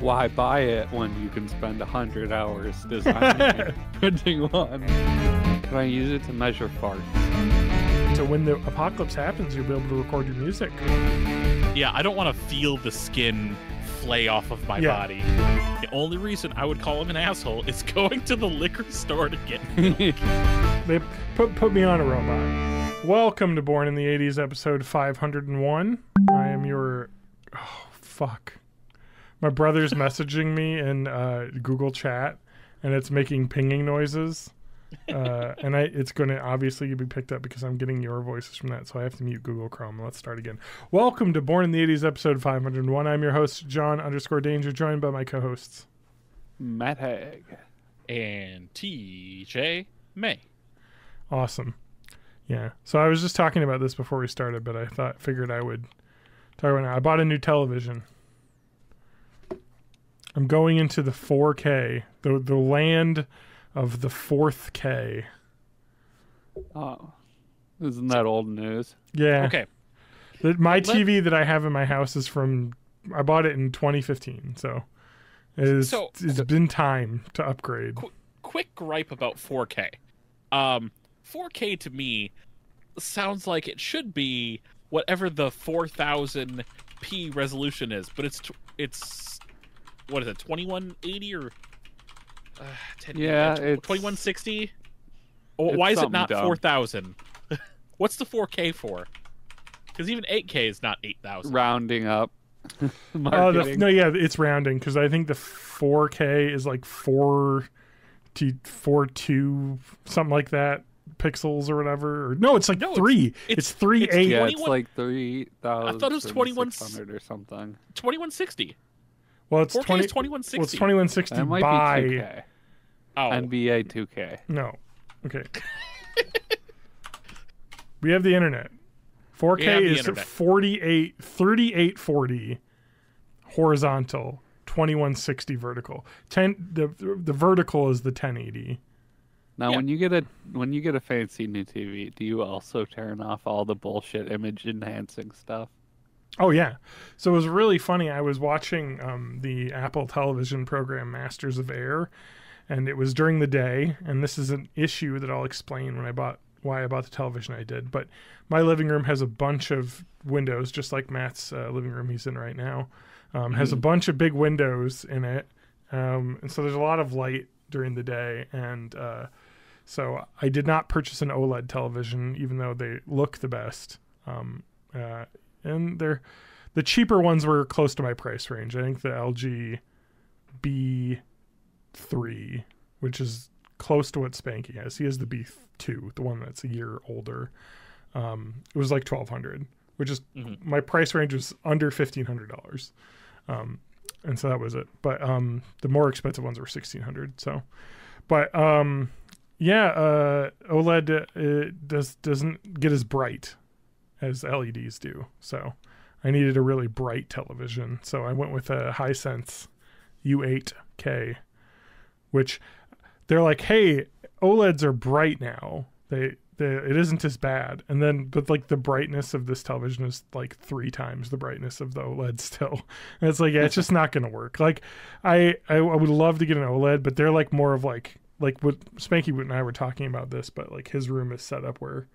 Why buy it when you can spend 100 hours designing and printing one? Can I use it to measure farts? So when the apocalypse happens, you'll be able to record your music. Yeah, I don't want to feel the skin flay off of my body. The only reason I would call him an asshole is going to the liquor store to get milk. They put me on a robot. Welcome to Born in the 80s, episode 501. I am your... Oh, fuck. My brother's messaging me in Google Chat, and it's making pinging noises. And it's going to obviously be picked up because I'm getting your voices from that, so I have to mute Google Chrome. Let's start again. Welcome to Born in the 80s, episode 501. I'm your host, John_Danger, joined by my co-hosts. Matt Hag. And TJ May. Awesome. Yeah. So I was just talking about this before we started, but I figured I would talk about it now. I bought a new television. I'm going into the 4K, the land of the 4th K. Oh, isn't that old news? Yeah. Okay. My TV that I have in my house is from, I bought it in 2015, so it's been time to upgrade. Quick gripe about 4K. 4K to me sounds like it should be whatever the 4000p resolution is, but it's what is it, 2180 or 2160? Why is it not 4000? What's the 4K for? Because even 8K is not 8000. Rounding up. It's rounding, because I think the 4K is like 4.2 something like that pixels or whatever. No, it's like 3. It's 3.8. Yeah, it's like 3,000. I thought it was 2100 or something. 2160. Well, it's 4K is 2160. Well, it's 2160 that might by be 2K. Oh. NBA 2K. No. Okay. We have the internet. 4K is 3840 horizontal, 2160 vertical. The vertical is the 1080. Now, when you get a fancy new TV, do you also turn off all the bullshit image enhancing stuff? Oh yeah. So it was really funny. I was watching the Apple television program Masters of Air, and it was during the day, and this is an issue that I'll explain why I bought the television I did. But my living room has a bunch of windows, just like Matt's living room he's in right now. Has a bunch of big windows in it, and so there's a lot of light during the day, and so I did not purchase an OLED television, even though they look the best. And the cheaper ones were close to my price range. I think the LG B3, which is close to what Spanky has. He has the B2, the one that's a year older. It was like $1,200, which is my price range was under $1,500. And so that was it. But the more expensive ones were $1,600. So, but OLED doesn't get as bright as LEDs do. So I needed a really bright television. So I went with a Hisense U8K, which they're like, hey, OLEDs are bright now. It isn't as bad. And then, but like the brightness of this television is like 3 times the brightness of the OLED still. And it's like, yeah, it's just not going to work. Like I would love to get an OLED, but they're like more of like what Spanky and I were talking about this, but like his room is set up where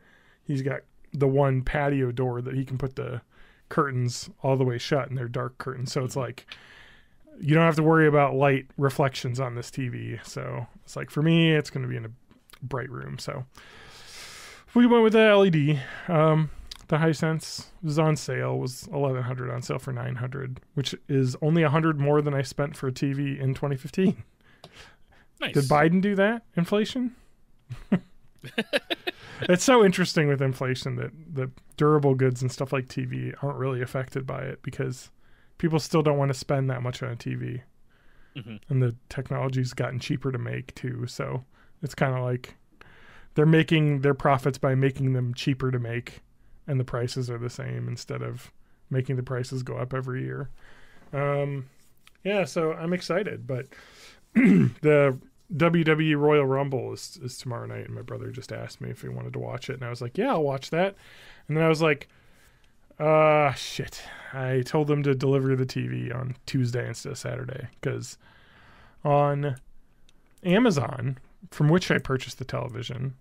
he's got the one patio door that he can put the curtains all the way shut, and they're dark curtains. So it's like, you don't have to worry about light reflections on this TV. So it's like, for me, it's going to be in a bright room. So we went with the LED. The Hisense was on sale, was $1,100 on sale for $900, which is only $100 more than I spent for a TV in 2015. Nice. Did Biden do that? Inflation? It's so interesting with inflation that the durable goods and stuff like TV aren't really affected by it, because people still don't want to spend that much on a TV. And the technology's gotten cheaper to make too. So it's kind of like they're making their profits by making them cheaper to make, and the prices are the same instead of making the prices go up every year. So I'm excited, but the WWE Royal Rumble is tomorrow night, and my brother just asked me if he wanted to watch it, and I was like, yeah, I'll watch that. And then I was like, Shit. I told them to deliver the TV on Tuesday instead of Saturday because on Amazon, from which I purchased the television,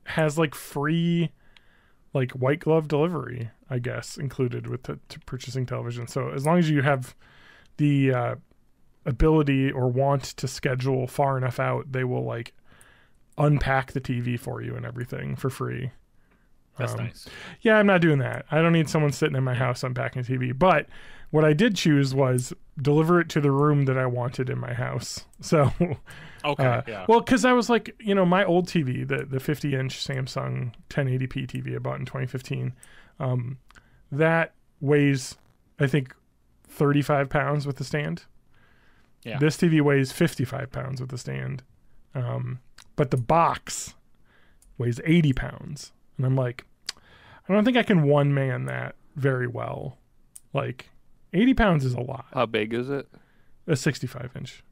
has like free like white glove delivery, I guess, included with the purchasing television. So as long as you have the ability or want to schedule far enough out, they will like unpack the TV for you and everything for free. That's nice. Yeah, I'm not doing that. I don't need someone sitting in my house unpacking TV. But what I did choose was deliver it to the room that I wanted in my house. So, Okay, yeah. Well, because I was like, my old TV, the 50-inch Samsung 1080p TV I bought in 2015, that weighs, I think, 35 pounds with the stand. Yeah. This TV weighs 55 pounds with the stand. But the box weighs 80 pounds. And I'm like, I don't think I can one-man that very well. Like, 80 pounds is a lot. How big is it? A 65-inch.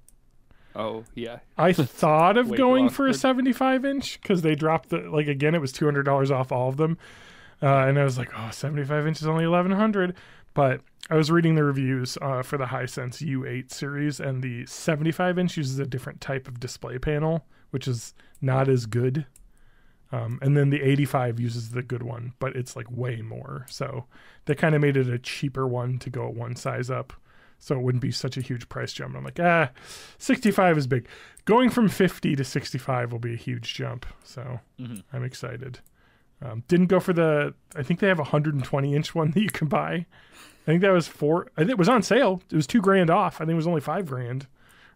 Oh, yeah. I thought of Way going too for a awkward. 75-inch because they dropped again, it was $200 off all of them. And I was like, 75-inch is only $1,100. But I was reading the reviews for the Hisense U8 series, and the 75-inch uses a different type of display panel, which is not as good. And then the 85 uses the good one, but it's like way more. So they kind of made it a cheaper one to go one size up. So it wouldn't be such a huge price jump. I'm like, 65 is big. Going from 50 to 65 will be a huge jump. So I'm excited. Didn't go for I think they have a 120-inch one that you can buy. I think that was I think it was on sale. It was $2,000 off. I think it was only $5,000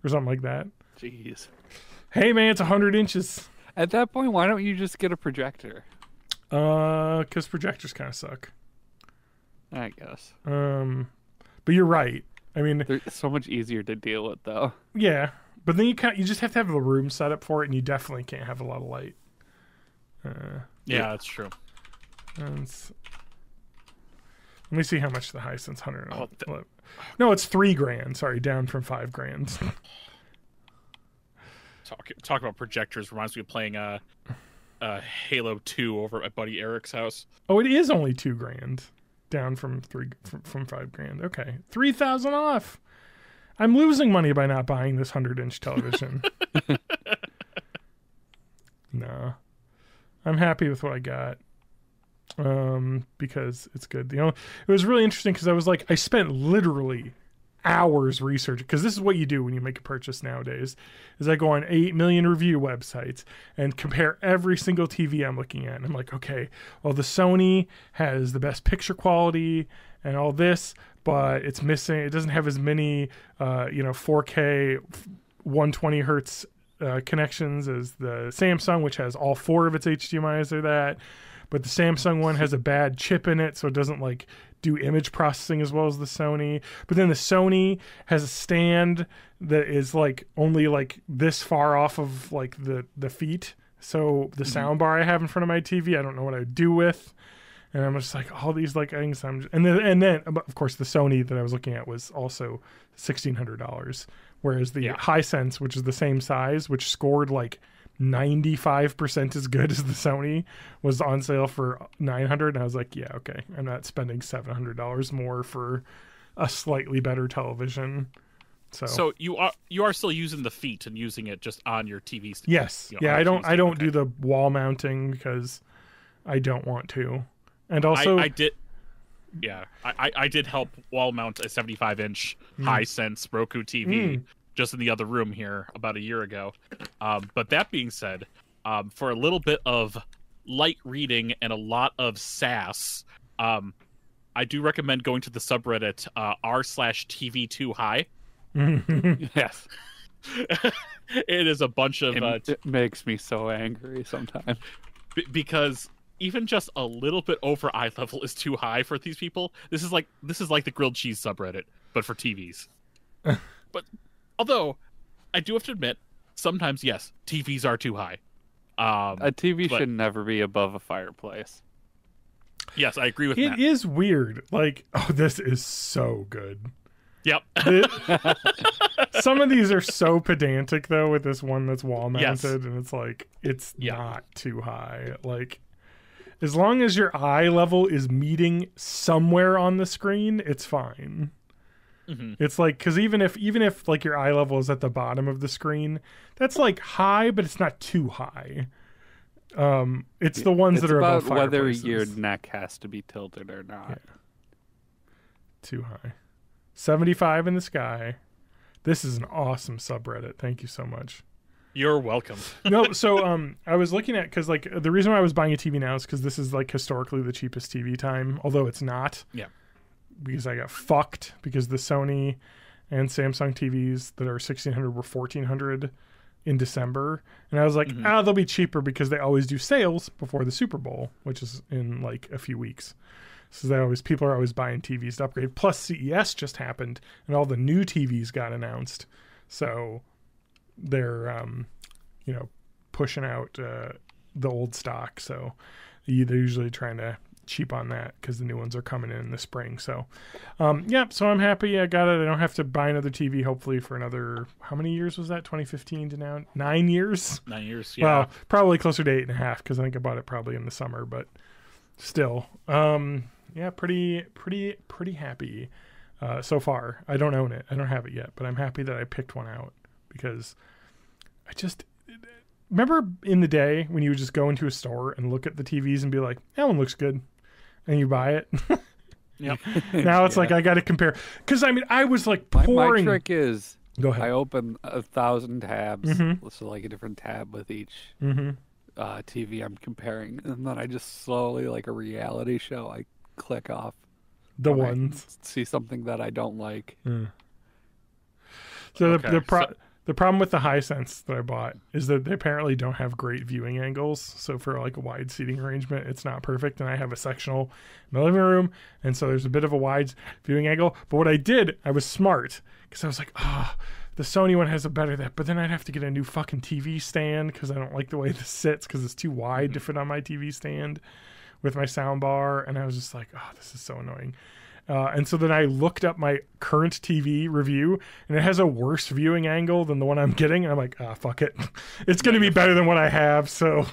or something like that. Jeez. Hey man, it's 100 inches. At that point, why don't you just get a projector? Because projectors kind of suck. I guess. But you're right. I mean, They're so much easier to deal with, though. yeah, but then you just have to have the room set up for it, and you definitely can't have a lot of light. Yeah, that's true. Let me see how much the Hisense 100. Oh, No, it's $3,000. Sorry, down from $5,000. Talk about projectors reminds me of playing Halo 2 over at Buddy Eric's house. Oh, it is only $2,000, down from $5,000. Okay, 3,000 off. I'm losing money by not buying this 100-inch television. No, I'm happy with what I got. Because it's good. It was really interesting because I was like, I spent literally hours researching, because this is what you do when you make a purchase nowadays, is I go on 8 million review websites and compare every single TV I'm looking at. And I'm like, okay, well, the Sony has the best picture quality and all this, but it doesn't have as many, 4K 120 hertz connections as the Samsung, which has all 4 of its HDMIs or that. But the Samsung one has a bad chip in it, so it doesn't do image processing as well as the Sony. But then the Sony has a stand that is only this far off of the feet. So the sound bar I have in front of my TV, I don't know what I would do with. And I'm just all these things. And then of course the Sony that I was looking at was also $1,600, whereas the Hisense, which is the same size, which scored 95% as good as the Sony, was on sale for $900, and I was like, yeah, okay, I'm not spending $700 more for a slightly better television. So you are still using the feet and using it just on your TV stand. yes, yeah, I don't do the wall mounting because I don't want to, and also I did. Yeah, I did help wall mount a 75-inch Hisense Roku TV. Just in the other room here about a year ago. But that being said, for a little bit of light reading and a lot of sass, I do recommend going to the subreddit r/TV2High. Yes. It is a bunch of... it makes me so angry sometimes. Because even just a little bit over eye level is too high for these people. This is like the grilled cheese subreddit, but for TVs. But... although, I do have to admit, sometimes, yes, TVs are too high. A TV should never be above a fireplace. Yes, I agree with that. it is weird. This is so good. Yep. Some of these are so pedantic, though, with this one that's wall mounted, Yes. and it's not too high. As long as your eye level is meeting somewhere on the screen, it's fine. Mm-hmm. It's like, because even if like your eye level is at the bottom of the screen, that's like high, but it's not too high. It's the ones that are above about whether fireplaces. your neck has to be tilted or not. Yeah. Too high. 75 in the sky. This is an awesome subreddit. Thank you so much. You're welcome. No, so I was looking at, because like the reason why I was buying a TV now is because this is like historically the cheapest TV time, although it's not. Yeah. Because I got fucked because the Sony and Samsung TVs that are 1600 were 1400 in December, and I was like, they'll be cheaper because they always do sales before the Super Bowl, which is in like a few weeks. So people are always buying TVs to upgrade. Plus CES just happened, and all the new TVs got announced. So they're pushing out the old stock. So they're usually trying to cheap on that because the new ones are coming in the spring. So so I'm happy I got it. I don't have to buy another TV hopefully for another, how many years was that, 2015 to now? 9 years. 9 years. Yeah. Well, probably closer to 8.5 because I think I bought it probably in the summer, but still pretty happy so far. I don't own it, I don't have it yet, but I'm happy that I picked one out because I just remember in the day when you would just go into a store and look at the TVs and be like, that one looks good, and you buy it. Yep. Now it's like I got to compare, because I mean I was like pouring. My trick is Go ahead. I open 1,000 tabs, so like a different tab with each TV I'm comparing, and then I just slowly, like a reality show, I click off the when I ones. see something that I don't like. So Okay, the problem with the Hisense that I bought is that they apparently don't have great viewing angles. So for like a wide seating arrangement, it's not perfect. And I have a sectional in my living room, and so there's a bit of a wide viewing angle. But what I did, I was smart, because I was like, the Sony one has a better that, but then I'd have to get a new fucking TV stand because I don't like the way this sits because it's too wide to fit on my TV stand with my sound bar. And I was just like, this is so annoying. And so then I looked up my current TV review, and it has a worse viewing angle than the one I'm getting. And I'm like, fuck it. It's going to be better than what I have. So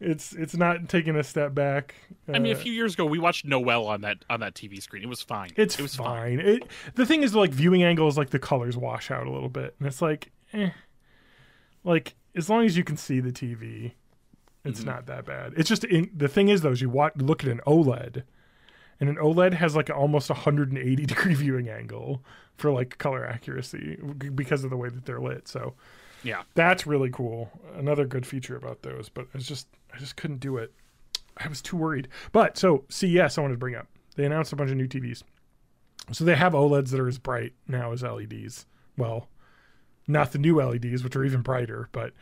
it's not taking a step back. I mean, a few years ago, we watched Noel on that TV screen. It was fine. It was fine. The thing is, like, viewing angle is like the colors wash out a little bit, and it's like, like as long as you can see the TV, it's not that bad. It's just the thing is though, is you look at an OLED, and an OLED has like almost 180 degree viewing angle for like color accuracy because of the way that they're lit. So Yeah. that's really cool. Another good feature about those, but I just couldn't do it. I was too worried. But so CES, I wanted to bring up. They announced a bunch of new TVs. So they have OLEDs that are as bright now as LEDs. Well, not the new LEDs, which are even brighter, but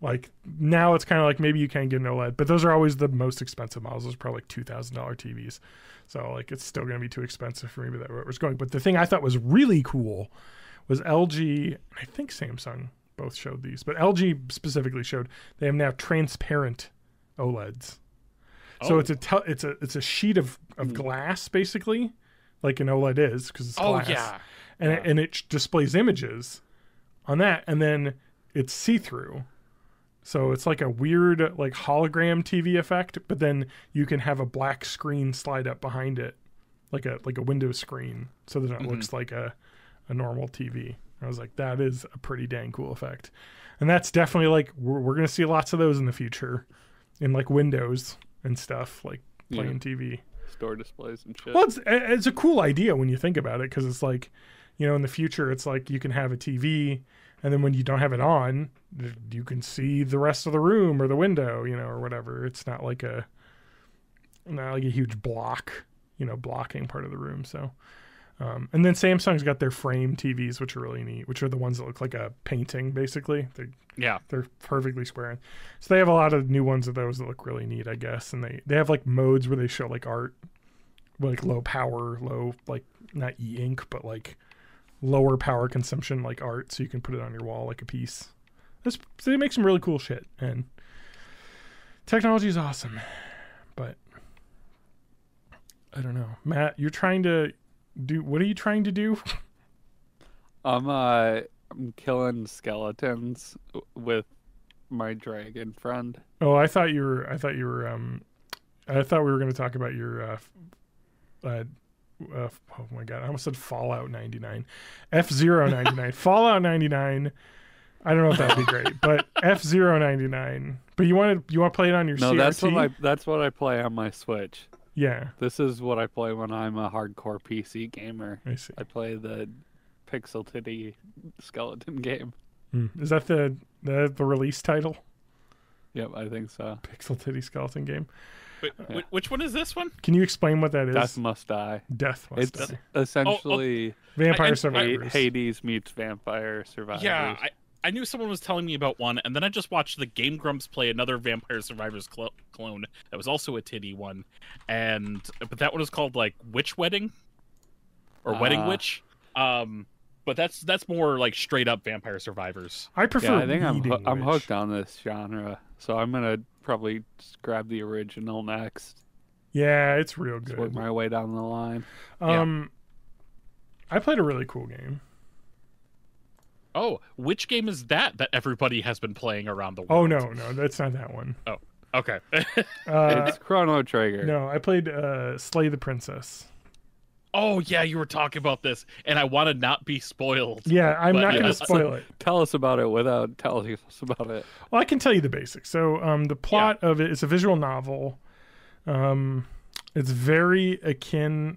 like now it's kind of like maybe you can get an OLED, but those are always the most expensive models. Those are probably like $2,000 TVs. So like it's still going to be too expensive for maybe that where it was going. But the thing I thought was really cool was LG, I think Samsung both showed these, but LG specifically showed they have now transparent OLEDs. So it's a sheet of glass basically, like an OLED is because it's glass. Yeah. And it displays images on that, and then it's see-through. So it's like a weird like hologram TV effect, but then you can have a black screen slide up behind it, like a window screen, so that it looks like a normal TV. I was like, that is a pretty dang cool effect. And that's definitely like we're going to see lots of those in the future in like Windows and stuff, like playing TV. Store displays and shit. Well, it's a cool idea when you think about it, because it's like, in the future, it's like you can have a TV, and then when you don't have it on, you can see the rest of the room or the window, or whatever. It's not like a huge block, blocking part of the room. So, and then Samsung's got their frame TVs, which are really neat, which are the ones that look like a painting, basically. They're perfectly square. So they have a lot of new ones of those that look really neat, I guess. And they have like modes where they show like art, like low power, like not e-ink, but like lower power consumption like art, so you can put it on your wall like a piece. So they make some really cool shit, and technology is awesome. But I don't know, Matt, what are you trying to do? I'm killing skeletons with my dragon friend. Oh, I thought you were I thought we were going to talk about your oh my god, I almost said Fallout 99. F-Zero 99. Fallout 99. I don't know if that'd be great, but F-Zero 99. But you want to play it on your CRT? No, that's what I play on my Switch. Yeah. This is what I play when I'm a hardcore PC gamer. I see. I play the Pixel Titty skeleton game. Is that the release title? Yep, I think so. Pixel Titty skeleton game. Wait, which one is this one? Can you explain what that is? Death Must Die. Death Must It's Die. essentially Vampire Survivors. Hades meets Vampire Survivors. Yeah, I knew someone was telling me about one, and then I just watched the Game Grumps play another Vampire Survivors clone that was also a titty one, but that one was called like Witch Wedding or Wedding Witch. But that's more like straight up Vampire Survivors. I prefer. Yeah, I think I'm hooked on this genre, so I'm gonna probably just grab the original next. Yeah, it's real good. Work my way down the line. I played a really cool game. Oh, which game is that everybody has been playing around the world? Oh no, that's not that one. Oh, okay. It's Chrono Trigger. No, I played Slay the Princess. Oh yeah, you were talking about this, and I want to not be spoiled. Yeah, I'm not going to spoil it. Tell us about it without telling us about it. Well, I can tell you the basics. So, the plot of it is a visual novel. It's very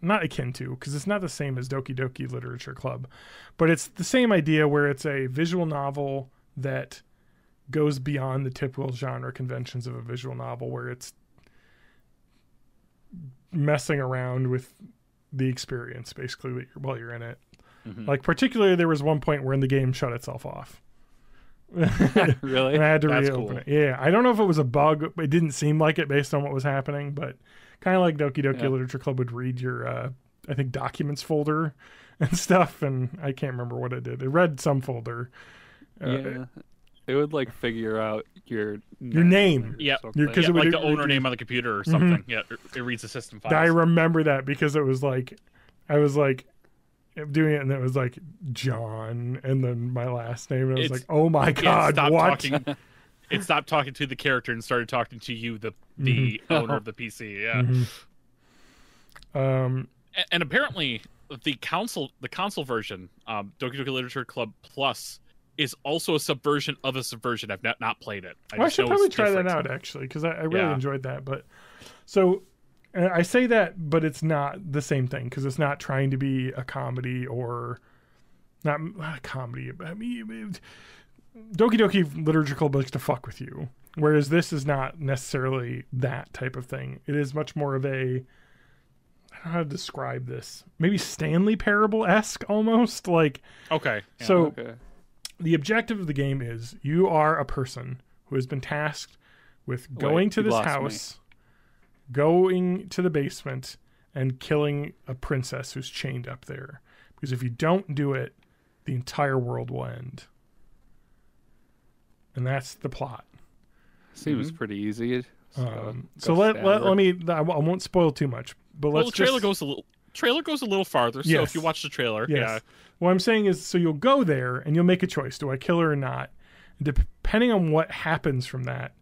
not akin to, because it's not the same as Doki Doki Literature Club, but it's the same idea where it's a visual novel that goes beyond the typical genre conventions of a visual novel, where it's messing around with the experience basically while you're in it. Mm-hmm. Like particularly there was one point where the game shut itself off. Really? And I had to reopen it. Yeah, I don't know if it was a bug. It didn't seem like it based on what was happening, but kind of like Doki Doki Literature Club would read your I think documents folder and stuff, and I can't remember what it did. It read some folder. It would like figure out your name. Yeah, because it would like the owner name on the computer or something. Mm-hmm. Yeah, it reads the system files. I remember that because it was like, I was like doing it, and it was like John, and then my last name, and I was like, oh my god, what? It stopped talking to the character and started talking to you, the owner of the PC. Yeah. Mm-hmm. And apparently the console version, Doki Doki Literature Club Plus, is also a subversion of a subversion. I've not played it. I should probably try that out, actually, because I really enjoyed that. But so I say that, but it's not the same thing, because it's not trying to be a comedy or not a comedy. I mean, Doki Doki Literature Club likes to fuck with you, whereas this is not necessarily that type of thing. It is much more of a, I don't know how to describe this, maybe Stanley Parable-esque almost. Like, okay. Yeah, so the objective of the game is you are a person who has been tasked with going to this house, going to the basement, and killing a princess who's chained up there. Because if you don't do it, the entire world will end. And that's the plot. Seems pretty easy. So let me. I won't spoil too much, but let's. The trailer goes a little farther. So if you watch the trailer, What I'm saying is, so you'll go there and you'll make a choice: do I kill her or not? And depending on what happens from that,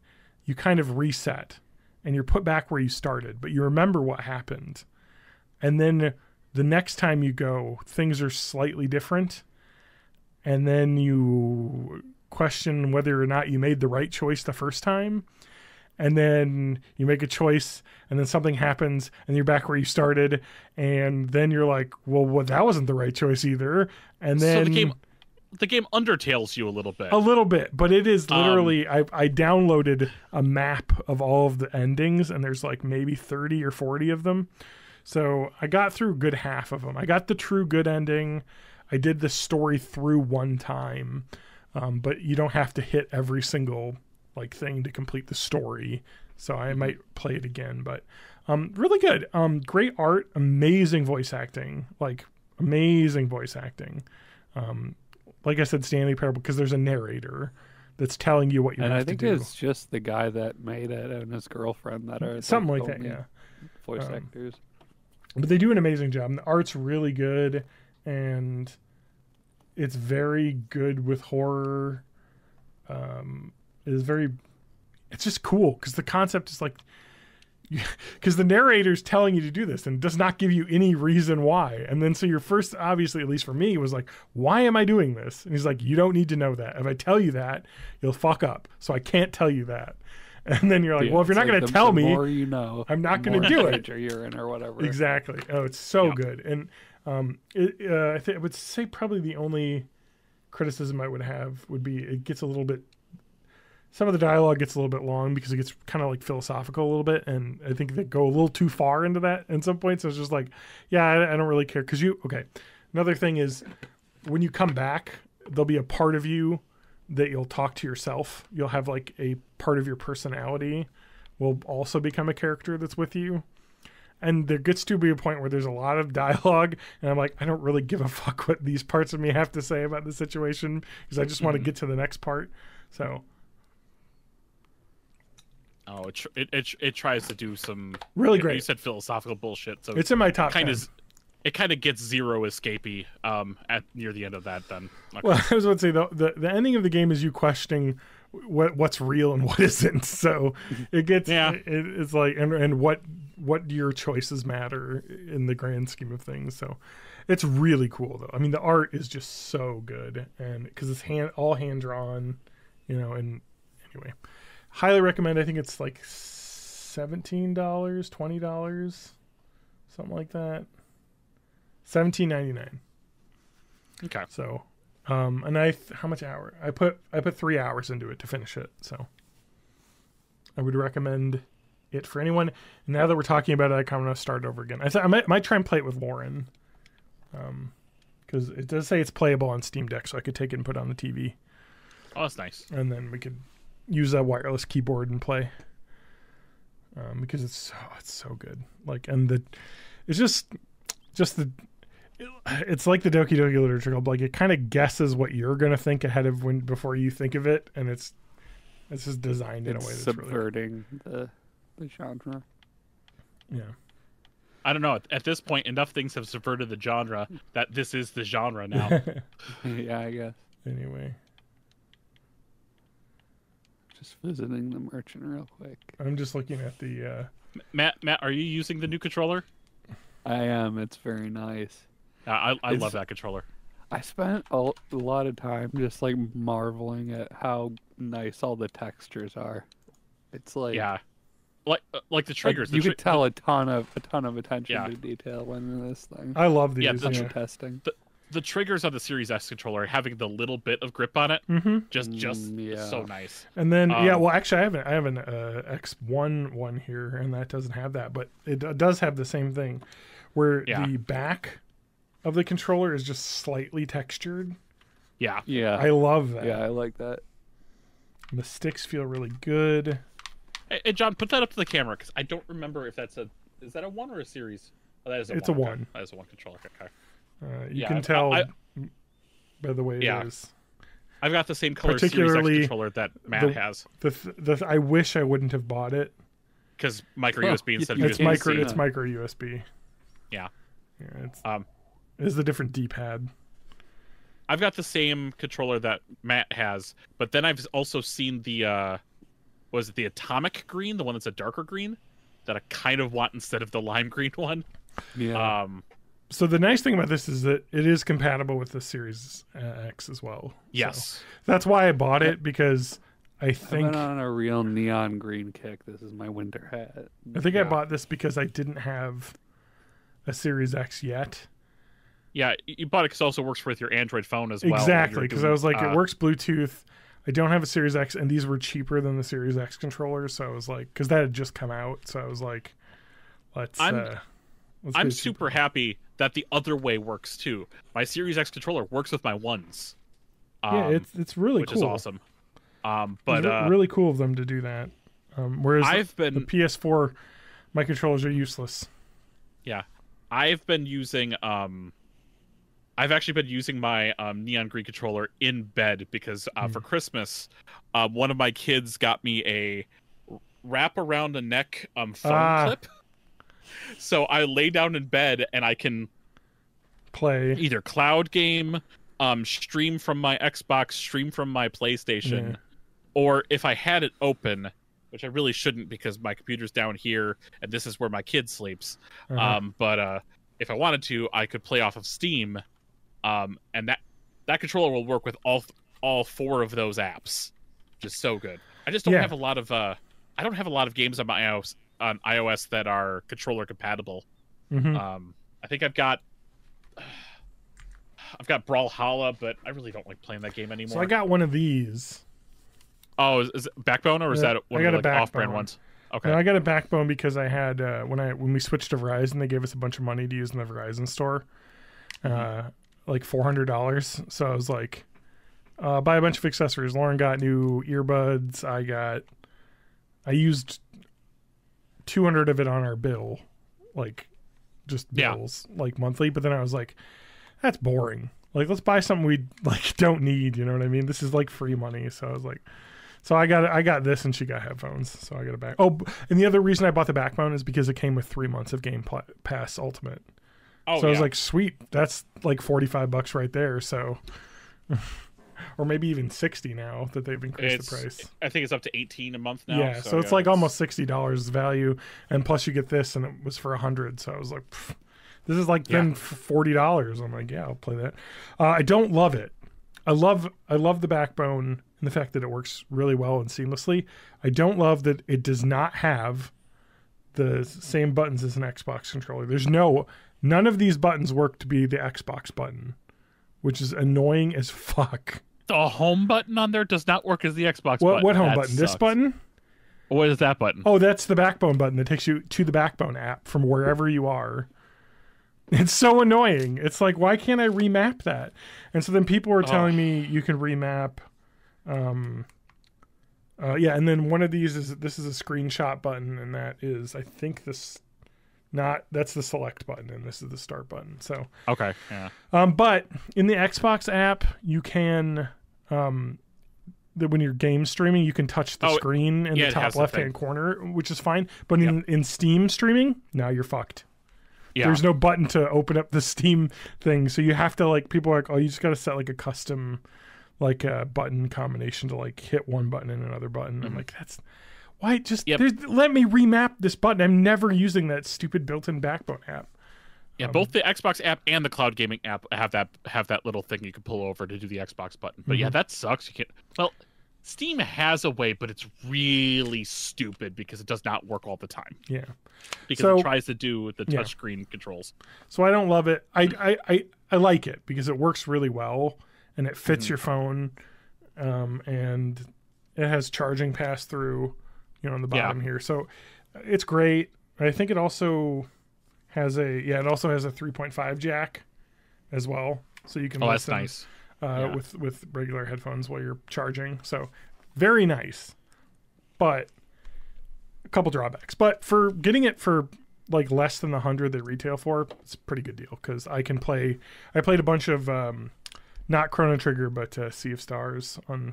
you kind of reset and you're put back where you started, but you remember what happened. And then the next time you go, things are slightly different, and then you question whether or not you made the right choice the first time, and then you make a choice and then something happens and you're back where you started, and then you're like, well, that wasn't the right choice either. And then so the game undertales you a little bit, but it is literally I downloaded a map of all of the endings, and there's like maybe 30 or 40 of them. So I got through a good half of them. I got the true good ending. I did the story through one time. But you don't have to hit every single like thing to complete the story. So I might play it again, but really good. Great art, amazing voice acting, like amazing voice acting. Like I said, Stanley Parable, because there's a narrator that's telling you what you have to do. And I think it's just the guy that made it and his girlfriend that are something like that, yeah. Voice actors. But they do an amazing job. The art's really good, and it's very good with horror. It's just cool because the concept is like because the narrator's telling you to do this and does not give you any reason why. And then so your first, obviously, at least for me, was like, why am I doing this? And he's like, you don't need to know that. If I tell you that, you'll fuck up. So I can't tell you that. And then you're like, well, if you're not going to tell me, more you know, I'm not going to do it. You're in or whatever. Exactly. Oh, it's so good. And I would say probably the only criticism I would have would be it gets a little bit. Some of the dialogue gets a little bit long because it gets kind of like philosophical a little bit, and I think they go a little too far into that at some points. So it's just like, yeah, I don't really care because okay. Another thing is when you come back, there'll be a part of you that you'll talk to yourself. You'll have like a part of your personality will also become a character that's with you. And there gets to be a point where there's a lot of dialogue, and I'm like, I don't really give a fuck what these parts of me have to say about the situation because I just want to get to the next part. So. Oh, it tries to do some really great. You said philosophical bullshit, so it's in my top 10. It kind of gets zero escapey at near the end of that. Then, okay. Well, I was going to say the ending of the game is you questioning what's real and what isn't. So it gets it's like and what your choices matter in the grand scheme of things. So it's really cool though. I mean, the art is just so good, and because it's all hand drawn, And anyway. Highly recommend. I think it's like $17, $20, something like that. $17.99. Okay. So, and how much hour? I put 3 hours into it to finish it. So, I would recommend it for anyone. Now that we're talking about it, I'm going to start over again. I might try and play it with Lauren, because it does say it's playable on Steam Deck, so I could take it and put it on the TV. Oh, that's nice. And then we could use a wireless keyboard and play, because it's so good. Like, and it's just it's like the Doki Doki Literature Club. Like, it kind of guesses what you're gonna think ahead of before you think of it, and it's just designed in a way that's subverting the genre. Yeah. I don't know. At this point, enough things have subverted the genre that this is the genre now. Yeah, I guess. Anyway. Just visiting the merchant real quick. I'm just looking at the... Matt, are you using the new controller? I am. It's very nice. I love that controller. I spent a lot of time just like marveling at how nice all the textures are. It's like... Yeah. Like the triggers. You could tell a ton of attention to detail in this thing. I love these. Yeah, testing. The triggers on the Series X controller, having the little bit of grip on it, just so nice. And then well, actually, I have an X1 one here, and that doesn't have that, but it does have the same thing, where the back of the controller is just slightly textured. Yeah, I love that. Yeah, I like that. And the sticks feel really good. Hey, John, put that up to the camera because I don't remember if is that a 1 or a series? Oh, that is it's a 1. Okay. That is a 1 controller. Okay. You can tell by the way it is. I've got the same color Series X controller that Matt has. I wish I wouldn't have bought it because micro USB instead of USB. It's micro USB. Yeah. It's the different D-pad. I've got the same controller that Matt has, but then I've also seen the was it the atomic green, the one that's a darker green, that I kind of want instead of the lime green one. Yeah. So the nice thing about this is that it is compatible with the Series X as well. Yes. So that's why I bought it, because I think... I've been on a real neon green kick. This is my winter hat. I think I bought this because I didn't have a Series X yet. Yeah, you bought it because it also works with your Android phone as well. Exactly, because I was like, it works Bluetooth. I don't have a Series X, and these were cheaper than the Series X controllers, so I was like... Because that had just come out, so I was like, I'm super happy that the other way works too. My Series X controller works with my ones. It's really which cool. Which is awesome. But it's really cool of them to do that. Whereas the PS4, my controllers are useless. Yeah, I've been using. I've actually been using my neon green controller in bed because for Christmas, one of my kids got me a wrap around the neck phone clip. So I lay down in bed and I can play either cloud game, stream from my Xbox, stream from my PlayStation, or if I had it open, which I really shouldn't because my computer's down here and this is where my kid sleeps. But if I wanted to, I could play off of Steam, and that controller will work with all 4 of those apps, which is so good. I just don't have a lot of I don't have a lot of games on my iOS that are controller compatible. I think I've got Brawlhalla, but I really don't like playing that game anymore. So I got one of these. Oh, is it Backbone, or is that one of the off-brand ones? Okay. No, I got a Backbone because I had when we switched to Verizon, they gave us a bunch of money to use in the Verizon store, like $400. So I was like, buy a bunch of accessories. Lauren got new earbuds. I used 200 of it on our bill, like just bills, like monthly. But then I was like, that's boring. Like, let's buy something we like don't need. You know what I mean? This is like free money. So I was like. So I got this, and she got headphones. So I got a back. Oh, and the other reason I bought the Backbone is because it came with 3 months of Game Pass Ultimate. Oh, so I was like, sweet, that's like $45 right there. So, or maybe even 60 now that they've increased the price. I think it's up to 18 a month now. Yeah, so it's like almost $60 value, and plus you get this, and it was for $100. So I was like, this is like then $40. I'm like, yeah, I'll play that. I don't love it. I love the Backbone and the fact that it works really well and seamlessly. I don't love that it does not have the same buttons as an Xbox controller. None of these buttons work to be the Xbox button, which is annoying as fuck. The home button on there does not work as the Xbox button. What home button? Sucks. This button? What is that button? Oh, that's the Backbone button that takes you to the Backbone app from wherever you are. It's so annoying. It's like, why can't I remap that? And so then people were telling me you can remap. And then one of these is a screenshot button, and that is, I think that's the select button, and this is the start button. So okay, yeah. But in the Xbox app, you can when you're game streaming, you can touch the screen in the top left hand corner, which is fine. But in Steam streaming, now you're fucked. Yeah. There's no button to open up the Steam thing, so you have to, like, people are like, oh, you just got to set like a custom, like a button combination to like hit one button and another button. I'm like, that's why let me remap this button. I'm never using that stupid built-in Backbone app. Yeah, both the Xbox app and the cloud gaming app have that little thing you can pull over to do the Xbox button. But yeah, that sucks. You can't. Well, Steam has a way, but it's really stupid because it does not work all the time. Yeah, because it tries to do the touchscreen controls. So I don't love it. I like it because it works really well and it fits your phone, and it has charging pass through, on the bottom here. So it's great. I think it also has a 3.5 jack as well, so you can listen. That's nice. With regular headphones while you're charging. So very nice, but a couple drawbacks. But for getting it for like less than the 100 they retail for, it's a pretty good deal because I played a bunch of not Chrono Trigger, but Sea of Stars on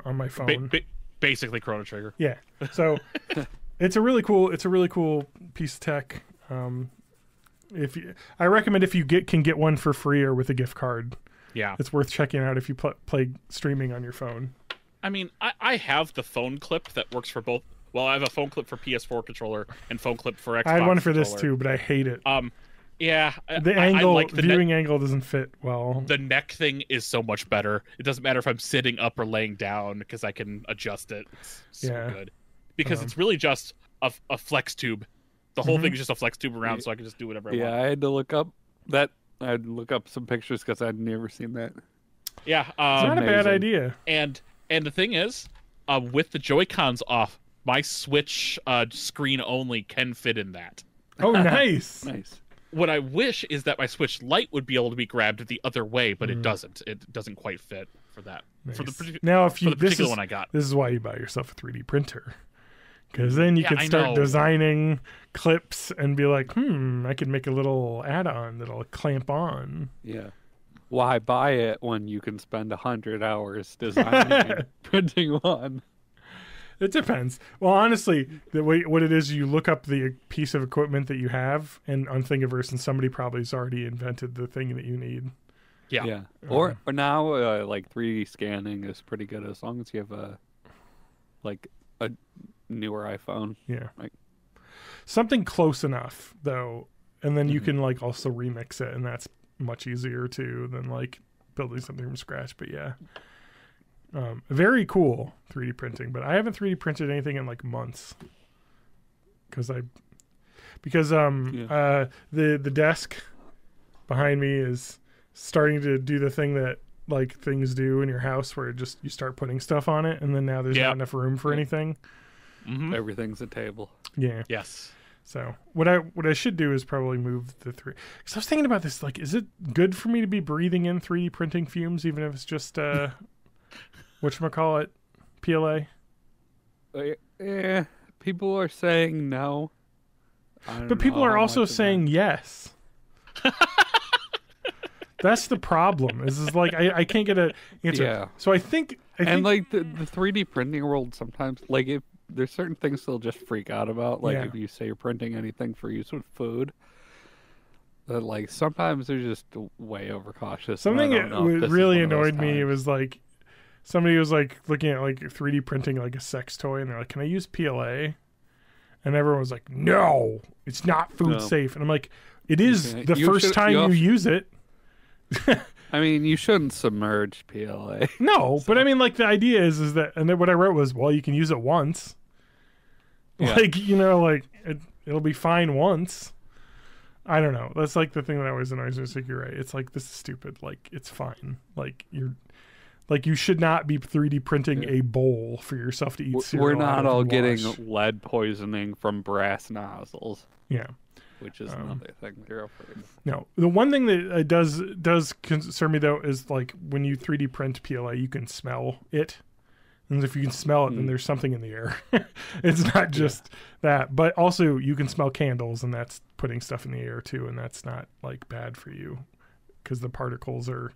on my phone. Basically Chrono Trigger. Yeah. So it's a really cool piece of tech. I recommend if you can get one for free or with a gift card. Yeah, it's worth checking out if you play streaming on your phone. I mean, I have the phone clip that works for both. Well, I have a phone clip for PS4 controller and phone clip for Xbox. I had one for controller. This too, but I hate it. Yeah, the viewing angle doesn't fit well. The neck thing is so much better. It doesn't matter if I'm sitting up or laying down because I can adjust it. It's so good because it's really just a flex tube. The whole thing is just a flex tube around, so I can just do whatever I want. Yeah, I had to look up that. I had to look up some pictures because I'd never seen that. Yeah, it's not a bad idea. And the thing is, with the Joy-Cons off, my Switch screen only can fit in that. Oh, nice. Nice. What I wish is that my Switch Lite would be able to be grabbed the other way, but it doesn't. It doesn't quite fit for that. Nice. For the particular one I got. This is why you buy yourself a 3D printer. Because then you can start designing clips and be like, I could make a little add-on that'll clamp on. Yeah. Why buy it when you can spend 100 hours designing and printing one? It depends. Well, honestly, what it is, you look up the piece of equipment that you have, and on Thingiverse, and somebody probably has already invented the thing that you need. Yeah. Or now, like 3D scanning is pretty good as long as you have a newer iPhone. Yeah. Like Something close enough though, and then you can like also remix it, and that's much easier too than like building something from scratch. But yeah. Very cool 3D printing, but I haven't 3D printed anything in like months because the desk behind me is starting to do the thing that like things do in your house where just you start putting stuff on it, and then now there's not enough room for anything. everything's a table. Yeah. Yes. So what I should do is probably move the three. Because I was thinking about this, like, is it good for me to be breathing in 3D printing fumes, even if it's just whatchamacallit, PLA? Yeah, people are saying no. But people are also saying yes. That's the problem. Is like I can't get an answer. Yeah. So I think like the 3D printing world sometimes, like if there's certain things they'll just freak out about, like if you say you're printing anything for use with food. But like sometimes they're just way overcautious. Something that really annoyed me. It was like somebody was like looking at like 3D printing like a sex toy, and they're like, "Can I use PLA?" And everyone was like, "No, it's not food safe." And I'm like, "It is the first time you use it." I mean, you shouldn't submerge PLA. No, but I mean, like the idea is that, and then what I wrote was, well, you can use it once. Yeah. Like, you know, like it'll be fine once. I don't know. That's like the thing that always annoys me. It's like, you're right. It's like, this is stupid. Like, it's fine. Like you should not be 3D printing a bowl for yourself to eat cereal. We're not all getting lead poisoning from brass nozzles. Yeah. Which is another thing they're afraid. No, the one thing that does concern me though is like when you 3D print PLA, you can smell it, and if you can smell it, then there's something in the air. It's not just that, but also you can smell candles, and that's putting stuff in the air too, and that's not like bad for you because the particles are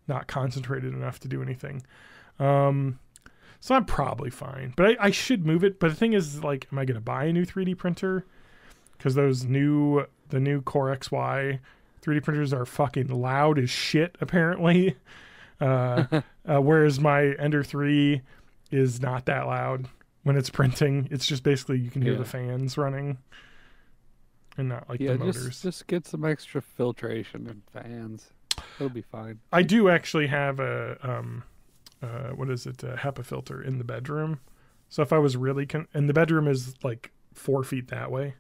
not concentrated enough to do anything. So I'm probably fine, but I should move it. But the thing is, like, am I going to buy a new 3D printer? Because the new Core XY 3D printers are fucking loud as shit, apparently. Whereas my Ender 3 is not that loud when it's printing. It's just basically you can hear the fans running and not like the motors. Just get some extra filtration and fans. It'll be fine. I do actually have a HEPA filter in the bedroom. So if I was really and the bedroom is like 4 feet that way.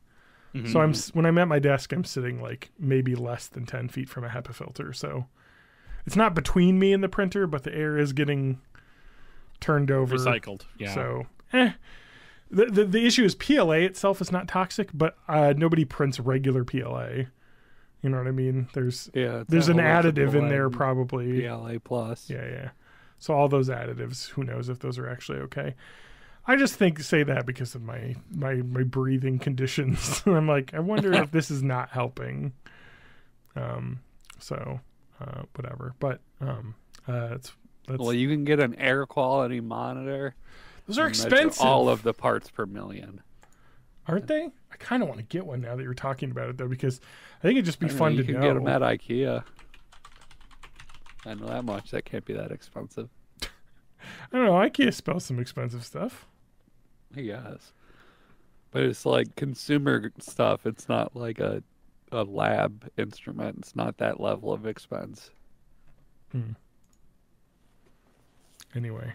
So when I'm at my desk, I'm sitting like maybe less than 10 feet from a HEPA filter. So it's not between me and the printer, but the air is getting turned over. Recycled. Yeah. So, the issue is PLA itself is not toxic, but nobody prints regular PLA. You know what I mean? There's an additive in there probably. PLA plus. Yeah. So all those additives, who knows if those are actually okay. I just say that because of my breathing conditions. I'm like, I wonder if this is not helping. Whatever. But that's well, you can get an air quality monitor. Those are expensive. All of the parts per million, aren't they? I kind of want to get one now that you're talking about it, though, because I think it'd just be fun to know. You can get them at IKEA. I know that much. That can't be that expensive. I don't know. IKEA spells some expensive stuff. I guess. But it's like consumer stuff. It's not like a lab instrument. It's not that level of expense. Anyway.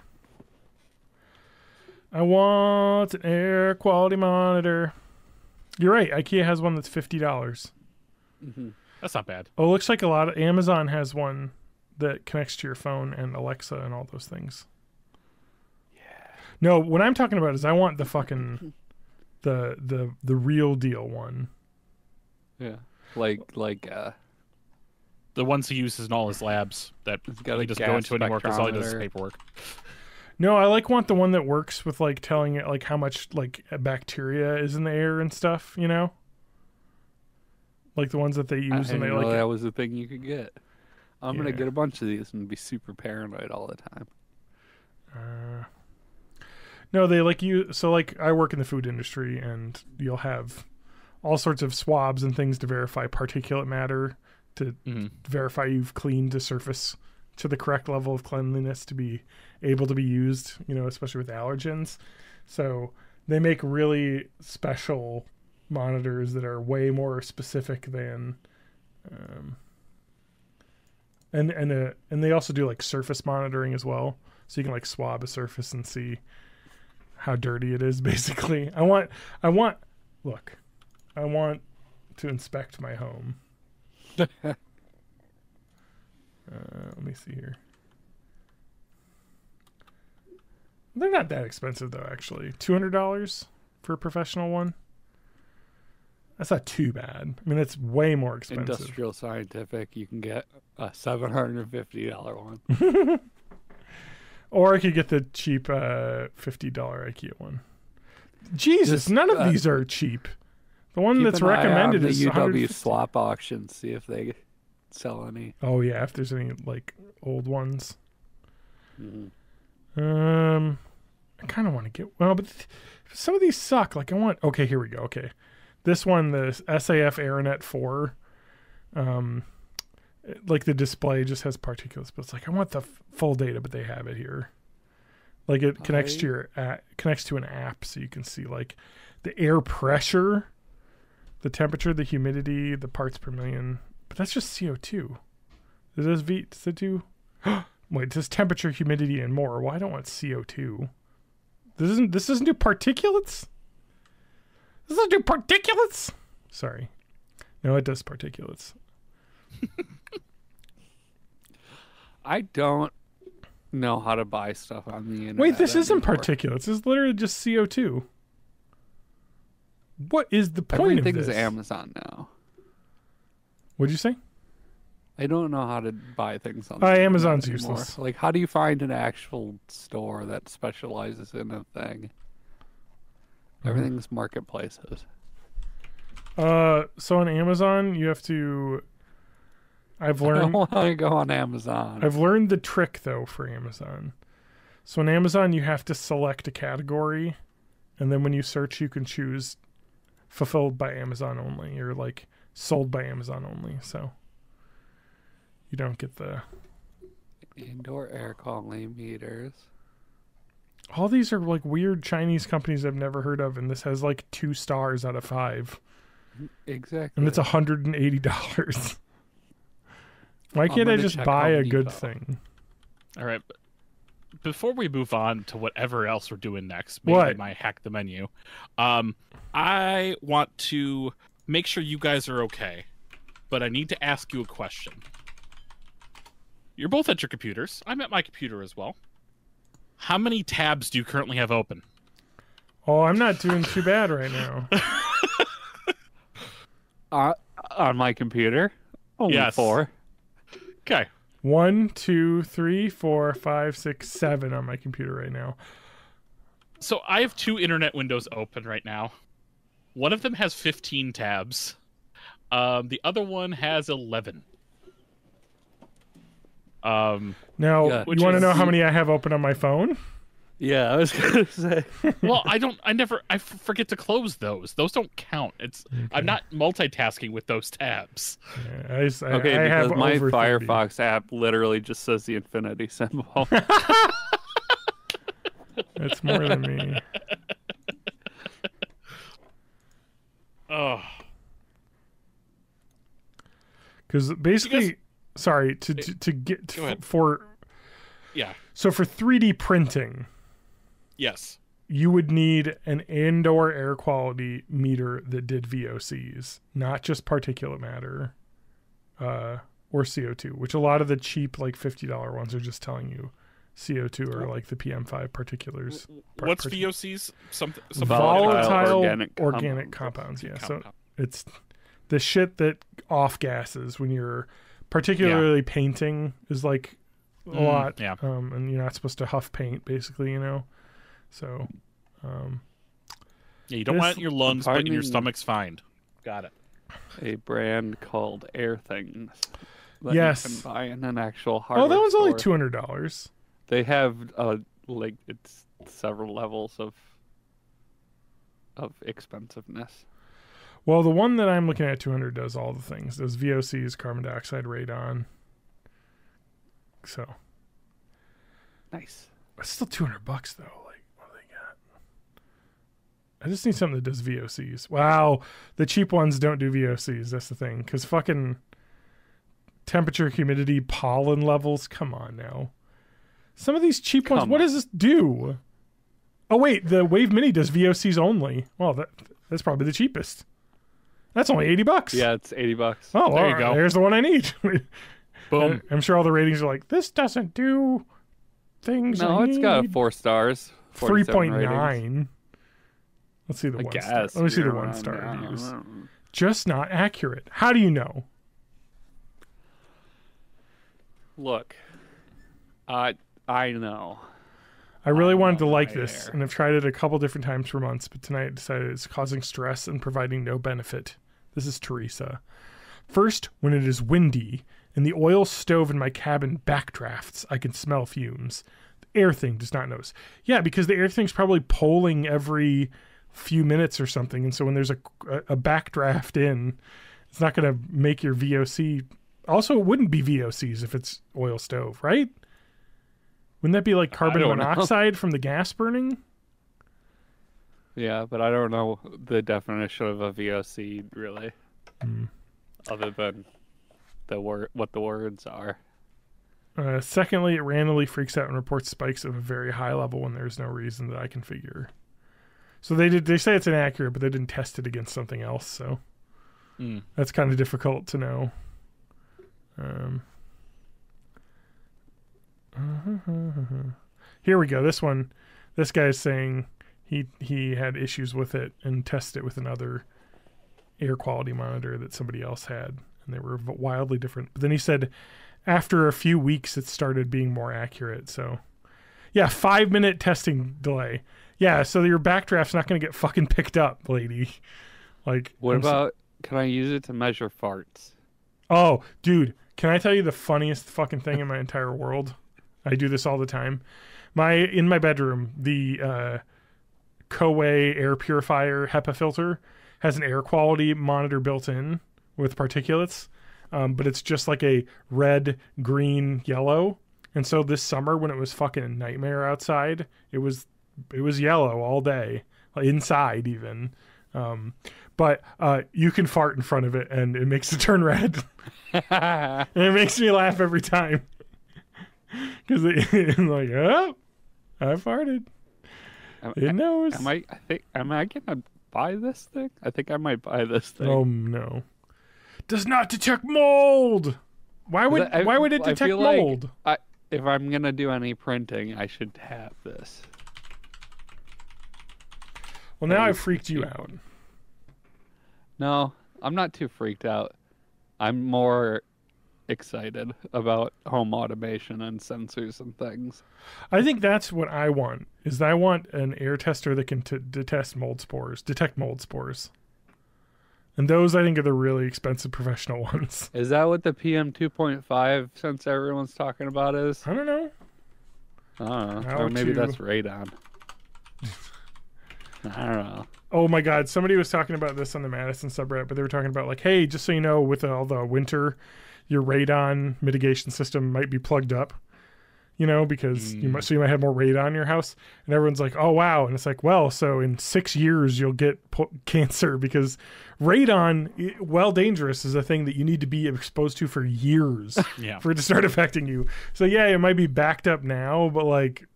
I want an air quality monitor. You're right. IKEA has one that's $50. That's not bad. Oh, it looks like Amazon has one that connects to your phone and Alexa and all those things. No, what I'm talking about is I want the fucking the real deal one. Yeah. Like the ones he uses in all his labs that he doesn't go into anymore because all he does is paperwork. No, I want the one that works with like telling it like how much like bacteria is in the air and stuff, you know? Like the ones that they use and they like that was the thing you could get. I'm gonna get a bunch of these and be super paranoid all the time. No, they like you. So like I work in the food industry, and you'll have all sorts of swabs and things to verify particulate matter, to verify you've cleaned the surface to the correct level of cleanliness to be able to be used, you know, especially with allergens. So they make really special monitors that are way more specific than, and they also do like surface monitoring as well, so you can like swab a surface and see how dirty it is. Basically, I want to inspect my home. Let me see here. They're not that expensive though, actually. $200 for a professional one. That's not too bad. I mean, it's way more expensive. Industrial Scientific, you can get a $750 one. Or I could get the cheap $50 IKEA one. Jesus, none of these are cheap. The one that's recommended is the UW swap auction. See if they sell any. Oh yeah, if there's any like old ones. Mm-hmm. I kind of want to get but some of these suck. Like okay, here we go. Okay, this one, the SAF AirNet 4, like the display just has particulates, but it's like I want the full data, but they have it here. Like it connects to connects to an app, so you can see like the air pressure, the temperature, the humidity, the parts per million. But that's just CO2. Does it do? Wait, it says temperature, humidity, and more. Well, I don't want CO2. This doesn't do particulates? This doesn't do particulates? Sorry. No, it does particulates. I don't know how to buy stuff on the internet. Wait, this isn't particulates. This is literally just CO2. What is the point of this? Everything's Amazon now. What'd you say? I don't know how to buy things on the internet Amazon's anymore. useless. Like, how do you find an actual store that specializes in a thing? Everything's marketplaces. So on Amazon, you have to... I've learned... I don't want to go on Amazon. I've learned the trick, though, for Amazon. So on Amazon, you have to select a category, and then when you search, you can choose fulfilled by Amazon only, or like sold by Amazon only. So you don't get the indoor air quality meters. All these are like weird Chinese companies I've never heard of, and this has like 2 stars out of 5. Exactly. And it's $180. Why can't I just buy a good thing? All right. Before we move on to whatever else we're doing next, maybe my hack the menu, I want to make sure you guys are okay, but I need to ask you a question. You're both at your computers. I'm at my computer as well. How many tabs do you currently have open? Oh, I'm not doing too bad right now. On my computer? Only 4. Okay. 1, 2, 3, 4, 5, 6, 7 on my computer right now. So I have 2 internet windows open right now. One of them has 15 tabs. The other one has 11. Now, you want to know how many I have open on my phone? Yeah, I was gonna say. Well, I forget to close those. Those don't count. I'm not multitasking with those tabs. Yeah, I have my over Firefox 30. app literally just says the infinity symbol. That's more than me. Oh. Because basically, sorry, to get for yeah. So for 3D printing, yes, you would need an indoor air quality meter that did VOCs, not just particulate matter, or CO2, which a lot of the cheap like $50 ones are just telling you CO2 or like the PM5 particulars. What's VOCs? Something volatile organic compounds. Yeah, so it's the shit that off gases when you're particularly painting is like a lot. Yeah. And you're not supposed to huff paint, basically, So, yeah, you don't want it in your lungs, but in your stomach's fine. Got it. A brand called Air Things. That yes. You can buy in an actual hardware that one's store. only $200. They have it's several levels of expensiveness. Well, the one that I'm looking at 200 does all the things. Does VOCs, carbon dioxide, radon. So nice. It's still $200 though. Like, what do they got? I just need something that does VOCs. Wow, the cheap ones don't do VOCs. That's the thing. Because fucking temperature, humidity, pollen levels. Come on now. Some of these cheap ones. What does this do? Oh wait, the Wave Mini does VOCs only. Well, that's probably the cheapest. That's only $80. Yeah, it's $80. Oh, there you go. There's the one I need. Boom. I'm sure all the ratings are like, this doesn't do things. No, it's got 4 stars. 3.9. Let's see the I one guess. star. Let me see the Yeah, 1 star yeah. reviews. Just not accurate. How do you know? Look, I know. I really wanted to know like my this, air. and I've tried it a couple different times for months, but tonight I decided it's causing stress and providing no benefit. This is Teresa. First, when it is windy and the oil stove in my cabin backdrafts, I can smell fumes. The air thing does not notice. Yeah, because the air thing's probably polling every few minutes or something, and so when there's a backdraft in, it's not going to make your VOC. Also, it wouldn't be VOCs if it's oil stove, right? Wouldn't that be like carbon monoxide from the gas burning? Yeah, but I don't know the definition of a VOC really, other than what the words are. Secondly, it randomly freaks out and reports spikes of a very high level when there's no reason that I can figure. So they say it's inaccurate, but they didn't test it against something else, so that's kind of difficult to know. Here we go. This guy is saying he had issues with it and tested it with another air quality monitor that somebody else had, and they were wildly different. But then he said after a few weeks it started being more accurate. So yeah, 5-minute testing delay. Yeah, so your backdraft's not going to get fucking picked up, lady. Like, what about, can I use it to measure farts? Oh, dude, can I tell you the funniest fucking thing in my entire world? I do this all the time. In my bedroom, the Koei air purifier HEPA filter has an air quality monitor built in with particulates, but it's just like a red, green, yellow. And so this summer, when it was fucking a nightmare outside, it was yellow all day, inside even. But you can fart in front of it, and it makes it turn red. And it makes me laugh every time. Because it's like, oh, I farted. It knows. Am I gonna buy this thing? I think I might buy this thing. Oh no! Does not detect mold. Why would it detect mold? If I'm gonna do any printing, I should have this. Well, now I've freaked you out. No, I'm not too freaked out. I'm more excited about home automation and sensors and things. I think that's what I want. I want an air tester that can detect mold spores. And those, I think, are the really expensive professional ones. Is that what the PM 2.5 sensor everyone's talking about is? I don't know. Or maybe that's radon. I don't know. Oh my God. Somebody was talking about this on the Madison subreddit, but they were talking about like, hey, just so you know, with all the winter, your radon mitigation system might be plugged up, because you might have more radon in your house. And everyone's like, oh, wow. And it's like, well, so in 6 years, you'll get cancer because radon, while dangerous, is a thing that you need to be exposed to for years for it to start affecting you. So yeah, it might be backed up now, but like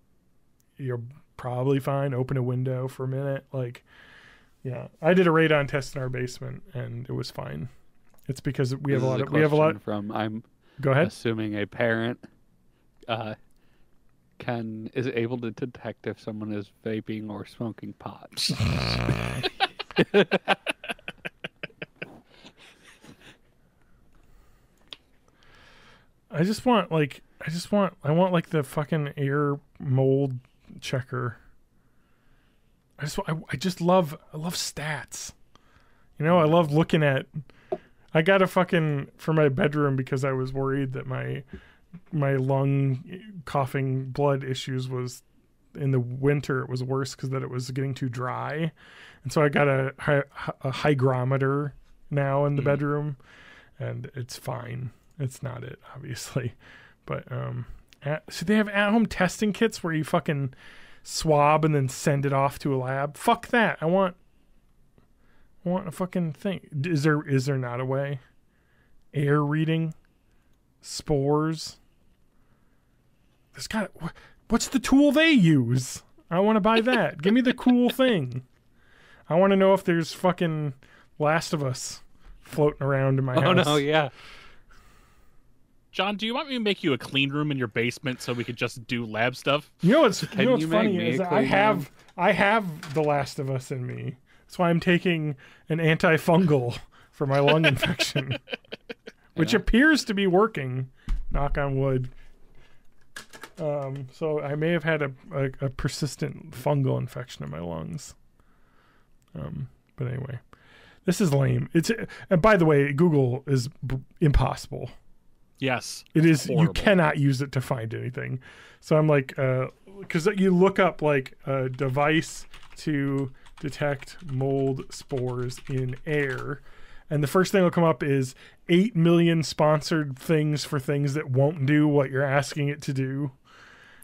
you're probably fine. Open a window for a minute. Like, yeah, I did a radon test in our basement and it was fine. It's because we have a lot. I'm Go ahead. Assuming a parent is able to detect if someone is vaping or smoking pot. I want like the fucking air mold checker. I love stats. I love looking at. I got a fucking for my bedroom because I was worried that my lung coughing blood issues was in the winter. It was worse because that it was getting too dry, and so I got a hygrometer now in the bedroom, and it's fine. It's not it, obviously, but so they have at-home testing kits where you fucking swab and then send it off to a lab. Fuck that. I want a fucking thing. Is there not a way? Air reading, spores. What's the tool they use? I want to buy that. Give me the cool thing. I want to know if there's fucking Last of Us floating around in my house. Oh no, yeah. John, do you want me to make you a clean room in your basement so we could just do lab stuff? You know what's funny is I have The Last of Us in me. That's why I'm taking an antifungal for my lung infection, which appears to be working. Knock on wood. So I may have had a persistent fungal infection in my lungs. But anyway, this is lame. And by the way, Google is impossible. Yes. It is. Horrible. You cannot use it to find anything. So I'm like, because you look up like a device to detect mold spores in air, and the first thing that'll come up is 8 million sponsored things for things that won't do what you're asking it to do.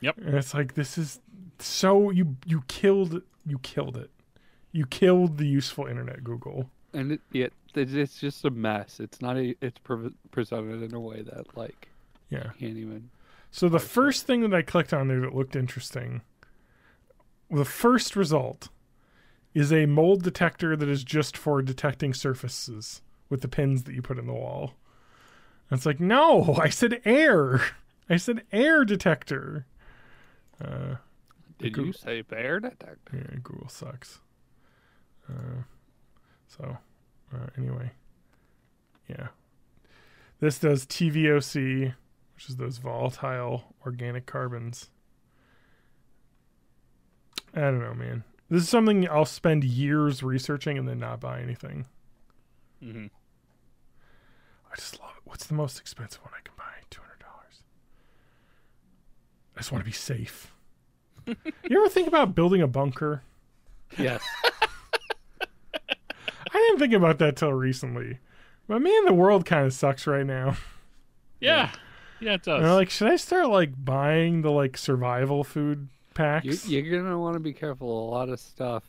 Yep. And it's like, this is so you killed it. You killed the useful internet, Google. And it's just a mess. It's not it's presented in a way that can't even. So the first thing that I clicked on there that looked interesting, the first result is a mold detector that is just for detecting surfaces with the pins that you put in the wall. And it's like, no, I said air. I said air detector. Did you say bear detector? Yeah, Google sucks. Anyway, yeah. This does TVOC, which is those volatile organic carbons. I don't know, man. This is something I'll spend years researching and then not buy anything. Mm-hmm. I just love it. What's the most expensive one I can buy? $200. I just want to be safe. You ever think about building a bunker? Yes. I didn't think about that till recently. But man, the world kind of sucks right now. Yeah. Yeah, it does. And I'm like, should I start buying the survival food packs? You're gonna want to be careful. A lot of stuff,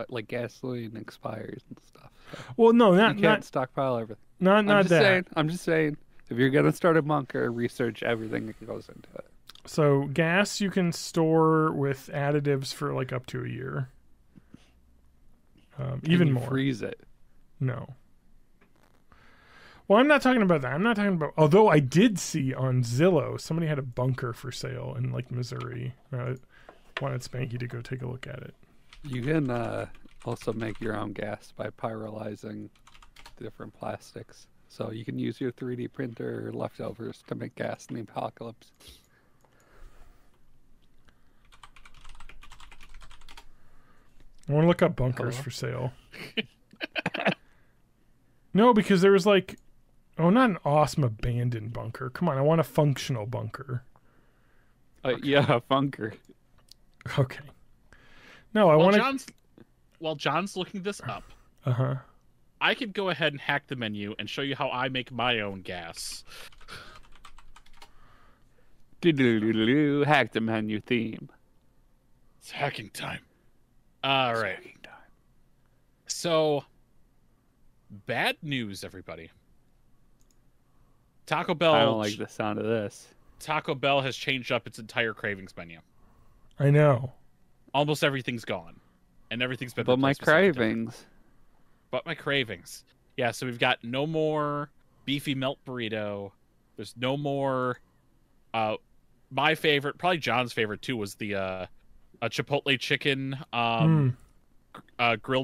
like gasoline, expires and stuff. So Well, no, you can't stockpile everything. Not that. I'm just saying. If you're gonna start a bunker, research everything that goes into it. So gas you can store with additives for up to a year. Even more. Freeze it. No. Well, I'm not talking about that. I'm not talking about. Although I did see on Zillow somebody had a bunker for sale in Missouri. I wanted Spanky to go take a look at it. You can also make your own gas by pyrolyzing different plastics. So you can use your 3D printer leftovers to make gas in the apocalypse. I want to look up bunkers for sale. No, because there was not an awesome abandoned bunker. Come on, I want a functional bunker. Yeah, a bunker. Okay. No, I want to. While John's looking this up, I could go ahead and hack the menu and show you how I make my own gas. Hack the menu theme. It's hacking time. All right. So, bad news, everybody. Taco Bell. I don't like the sound of this. Taco Bell has changed up its entire cravings menu. I know. Almost everything's gone, and everything's been. But my cravings. But my cravings. Yeah. So we've got no more beefy melt burrito. There's no more. My favorite, probably John's favorite too, was the a Chipotle chicken grilled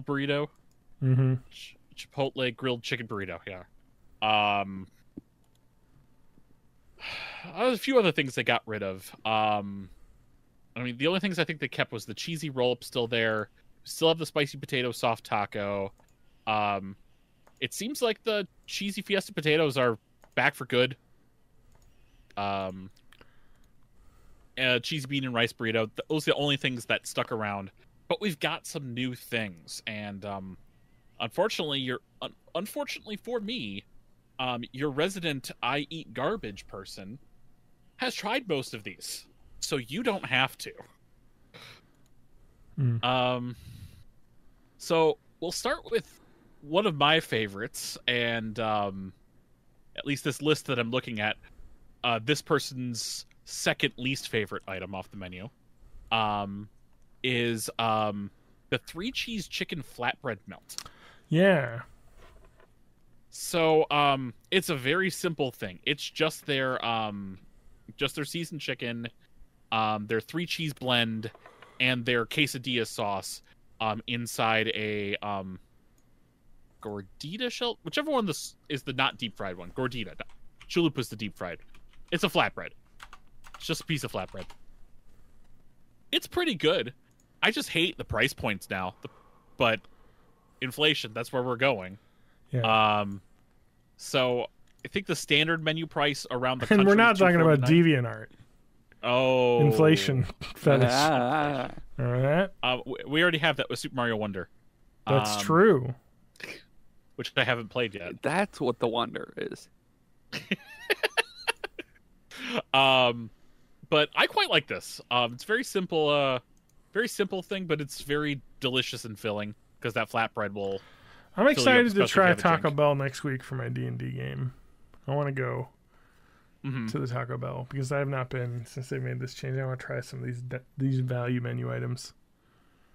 burrito. Mm-hmm. Chipotle grilled chicken burrito. Yeah. There's a few other things they got rid of. I mean, the only things I think they kept was the cheesy roll-up still there. Still have the spicy potato soft taco. It seems like the cheesy fiesta potatoes are back for good. Cheesy bean and rice burrito. Those are the only things that stuck around. But we've got some new things, and unfortunately for me, your resident I eat garbage person has tried most of these, so you don't have to. So we'll start with one of my favorites, and at least this list that I'm looking at, this person's second least favorite item off the menu, is the 3 cheese chicken flatbread melt. Yeah. So it's a very simple thing. It's just their seasoned chicken, their 3 cheese blend, and their quesadilla sauce inside a gordita shell, whichever one this is, the not deep fried one. Gordita. Chalupa's the deep fried. It's a flatbread. It's just a piece of flatbread. It's pretty good. I just hate the price points now, but inflation, that's where we're going. Yeah. So I think the standard menu price around the country, and we're not talking about DeviantArt. Oh, inflation fetish. All right. We already have that with Super Mario Wonder. That's true. Which I haven't played yet. That's what the wonder is. But I quite like this. It's very simple thing, but it's very delicious and filling because that flatbread will. I'm excited to try Taco Bell next week for my D&D game. I want to go to the Taco Bell because I have not been since they made this change. I want to try some of these value menu items.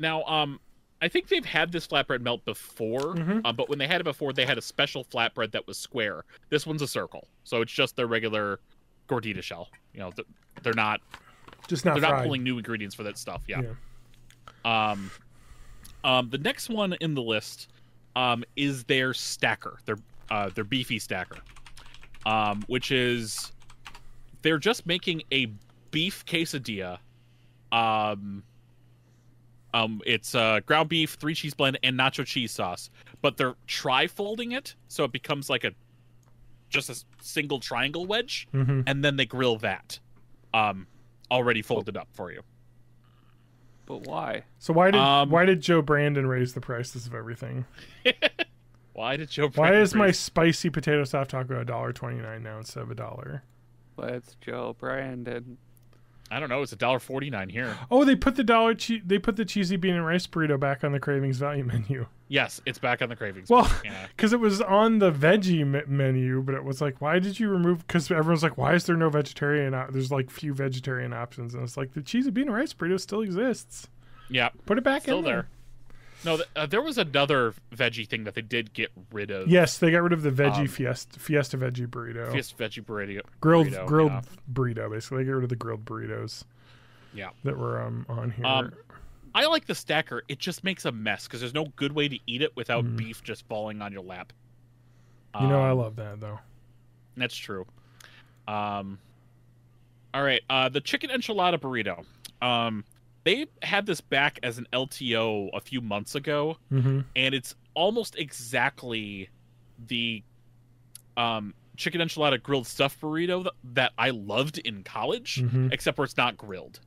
Now, I think they've had this flatbread melt before, but when they had it before, they had a special flatbread that was square. This one's a circle, so it's just their regular gordita shell. You know, they're not not pulling new ingredients for that stuff. Yeah. The next one in the list is their stacker, their beefy stacker, which is they're just making a beef quesadilla. It's ground beef, 3 cheese blend, and nacho cheese sauce, but they're tri-folding it so it becomes like just a single triangle wedge, and then they grill that, already folded up for you. But why? So why did Joe Brandon raise the prices of everything? Why did Joe Brandon Why is my spicy potato soft taco $1.29 now instead of $1? Well, it's Joe Brandon. I don't know. It's $1.49 here. Oh, they put the cheesy bean and rice burrito back on the Cravings value menu. Yes, it's back on the Cravings. Well, because it was on the veggie menu, but it was like, why did you remove? Because everyone's like, why is there no vegetarian? There's like few vegetarian options, and it's like the cheesy bean and rice burrito still exists. Yeah, put it back still in there. No, there was another veggie thing that they did get rid of. Yes, they got rid of the veggie Fiesta veggie burrito. Fiesta veggie burrito. Grilled burrito, basically. They got rid of the grilled burritos. Yeah. That were on here. I like the stacker. It just makes a mess because there's no good way to eat it without beef just falling on your lap. I love that though. That's true. All right. The chicken enchilada burrito. They had this back as an LTO a few months ago, and it's almost exactly the chicken enchilada grilled stuffed burrito that I loved in college, except where it's not grilled.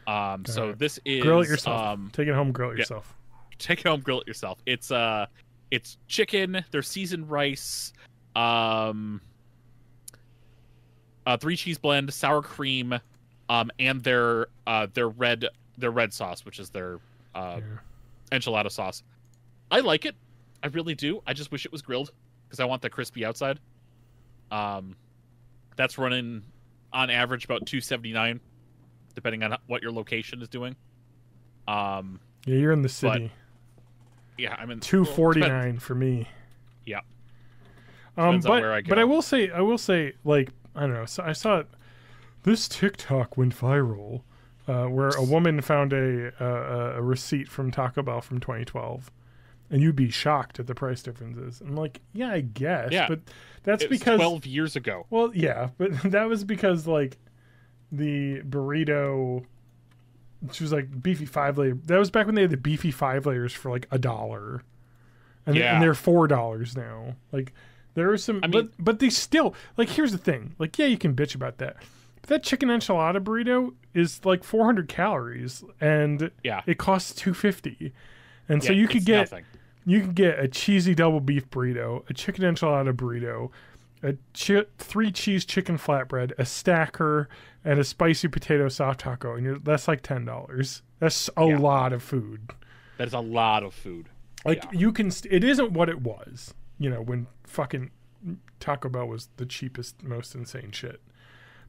So this is grill it yourself. Take it home, grill it yourself. Take it home, grill it yourself. It's chicken, their seasoned rice, 3 cheese blend, sour cream, and their red sauce, which is their enchilada sauce. I like it. I really do. I just wish it was grilled because I want the crispy outside. That's running on average about $2.79, depending on what your location is doing. Yeah, you're in the city. Yeah, I'm in $2.49 for me. Yeah. But where I go. But I will say, like, I don't know. So I saw this TikTok went viral. Where a woman found a receipt from Taco Bell from 2012, and you'd be shocked at the price differences. I'm like, yeah, I guess, but that's because 12 years ago. Well, yeah, but that was because like the burrito, she was like beefy 5-layer. That was back when they had the beefy 5 layers for like $1, and they're $4 now. Like there are some, but they still like. Here's the thing, like you can bitch about that. That chicken enchilada burrito is like 400 calories, and it costs $2.50. And so you could get a cheesy double beef burrito, a chicken enchilada burrito, 3 cheese chicken flatbread, a stacker, and a spicy potato soft taco, and that's like $10. That's a lot of food. That is a lot of food. Like you can, it isn't what it was, when fucking Taco Bell was the cheapest, most insane shit.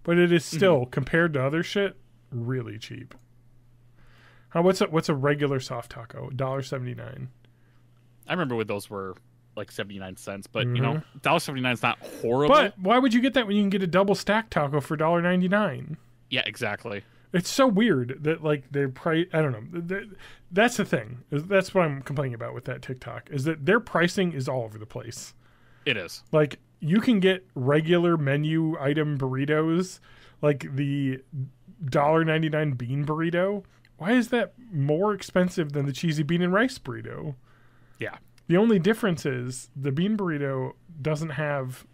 But it is still, compared to other shit, really cheap. What's a regular soft taco? $1.79. I remember when those were like 79 cents, but $1.79 is not horrible. But why would you get that when you can get a double stack taco for $1.99? Yeah, exactly. It's so weird that like their price. I don't know. That's the thing. That's what I'm complaining about with that TikTok is that their pricing is all over the place. It is. Like you can get regular menu item burritos, like the $1.99 bean burrito. Why is that more expensive than the cheesy bean and rice burrito? Yeah. The only difference is the bean burrito doesn't have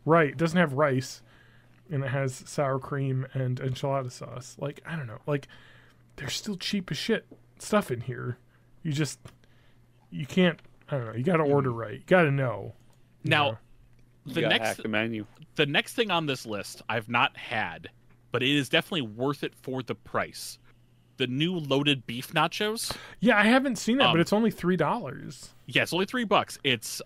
rice, and it has sour cream and enchilada sauce. Like, I don't know. Like, there's still cheap as shit stuff in here. You can't, I don't know. You got to order right. You got to know. Now, the next thing on this list I've not had, but it is definitely worth it for the price. The new loaded beef nachos. Yeah, I haven't seen that, but it's only $3. Yeah, it's only $3. It's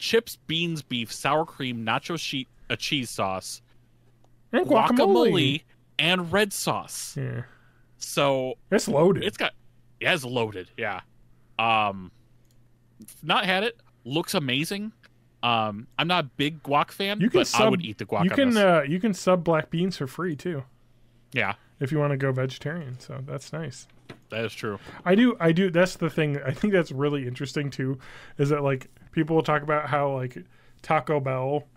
chips, beans, beef, sour cream, nacho sheet, a cheese sauce, and guacamole, and red sauce. Yeah. So it's loaded. It's loaded. Yeah. Not had it. Looks amazing. I'm not a big guac fan, I would eat the guac. You can sub black beans for free too. Yeah. If you want to go vegetarian, so that's nice. That is true. I do. That's the thing. I think that's really interesting too, is that like people will talk about how like Taco Bell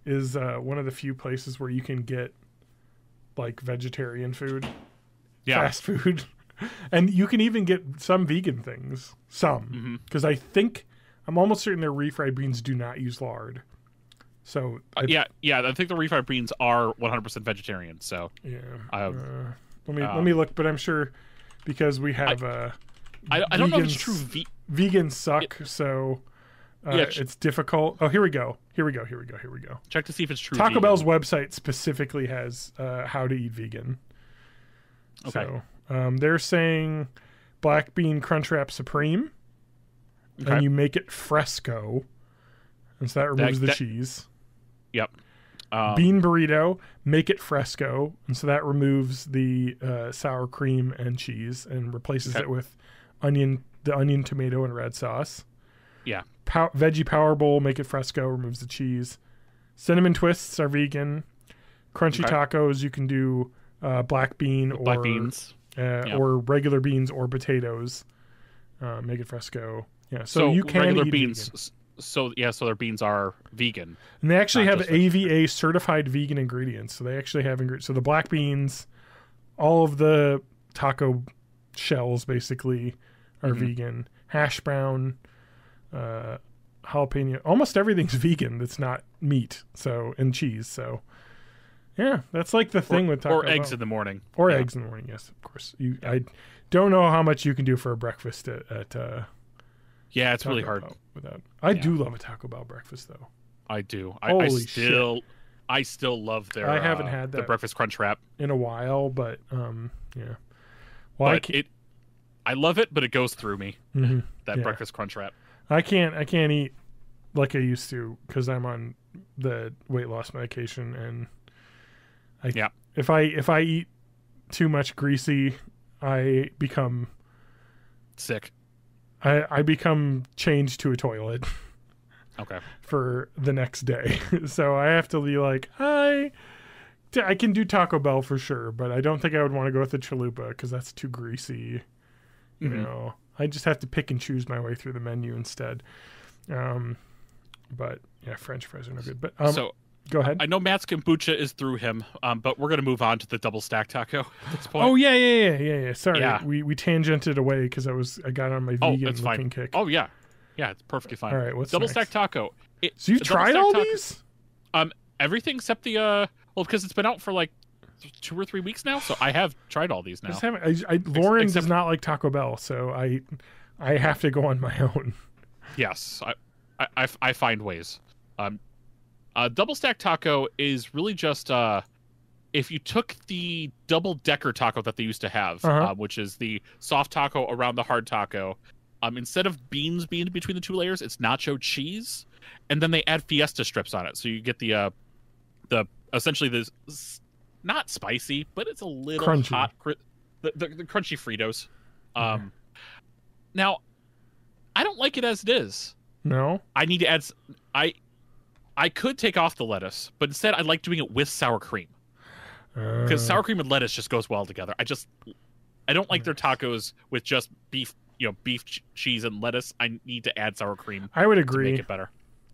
is one of the few places where you can get like vegetarian food, fast food, and you can even get some vegan things. Because I'm almost certain their refried beans do not use lard. So I think the refried beans are 100% vegetarian. So let me look, but I'm sure because we have I don't know if it's true. Vegans suck, so it's difficult. Oh, here we go. Check to see if it's true. Taco Bell's website specifically has how to eat vegan. Okay. So they're saying black bean Crunchwrap Supreme, and you make it fresco, and so that removes the cheese. Yep. Bean burrito, make it fresco, and so that removes the sour cream and cheese and replaces it with onion, tomato, and red sauce. Yeah. Veggie Power Bowl, make it fresco, removes the cheese. Cinnamon twists are vegan. Crunchy tacos, you can do black beans or regular beans or potatoes. Make it fresco. Yeah, so you can regular eat beans. Vegan. So their beans are vegan, and they actually have AVA certified vegan ingredients. So they actually have so the black beans, all of the taco shells basically are vegan. Hash brown, jalapeno, almost everything's vegan that's not meat. So and cheese. So yeah, that's like the thing with Taco Bell. Eggs in the morning. Or eggs in the morning. Yes, of course. I don't know how much you can do for a breakfast at yeah, it's Taco really hard. I do love a Taco Bell breakfast though. I do. Shit. I still love their. I haven't had the breakfast crunch wrap in a while, but yeah. Well, I love it, but it goes through me. That breakfast crunch wrap. I can't eat like I used to because I'm on the weight loss medication, and if I eat too much greasy, I become sick. I become chained to a toilet. Okay. For the next day. So I have to be like, I can do Taco Bell for sure, but I don't think I would want to go with the chalupa because that's too greasy. You know, I just have to pick and choose my way through the menu instead. But yeah, French fries are no good. But so go ahead. I know Matt's kombucha is through him, but we're going to move on to the double stack taco at this point. Oh yeah. Sorry, we tangented away because I got on my vegan looking kick. Oh yeah, it's perfectly fine. All right, what's double next? Stack taco? So you've tried all these? Everything except the because it's been out for like 2 or 3 weeks now, so I have tried all these now. Lauren does not like Taco Bell, so I have to go on my own. Yes, I find ways. Double stack taco is really just if you took the double decker taco that they used to have, which is the soft taco around the hard taco, instead of beans being between the two layers, it's nacho cheese, and then they add fiesta strips on it, so you get the essentially this not spicy, but it's a little crunchy. Hot, the crunchy Fritos. Now, I don't like it as it is. No, I need to add. I could take off the lettuce, but instead I like doing it with sour cream. Because sour cream and lettuce just goes well together. I don't like their tacos with just beef, cheese and lettuce. I need to add sour cream. I would agree. To make it better.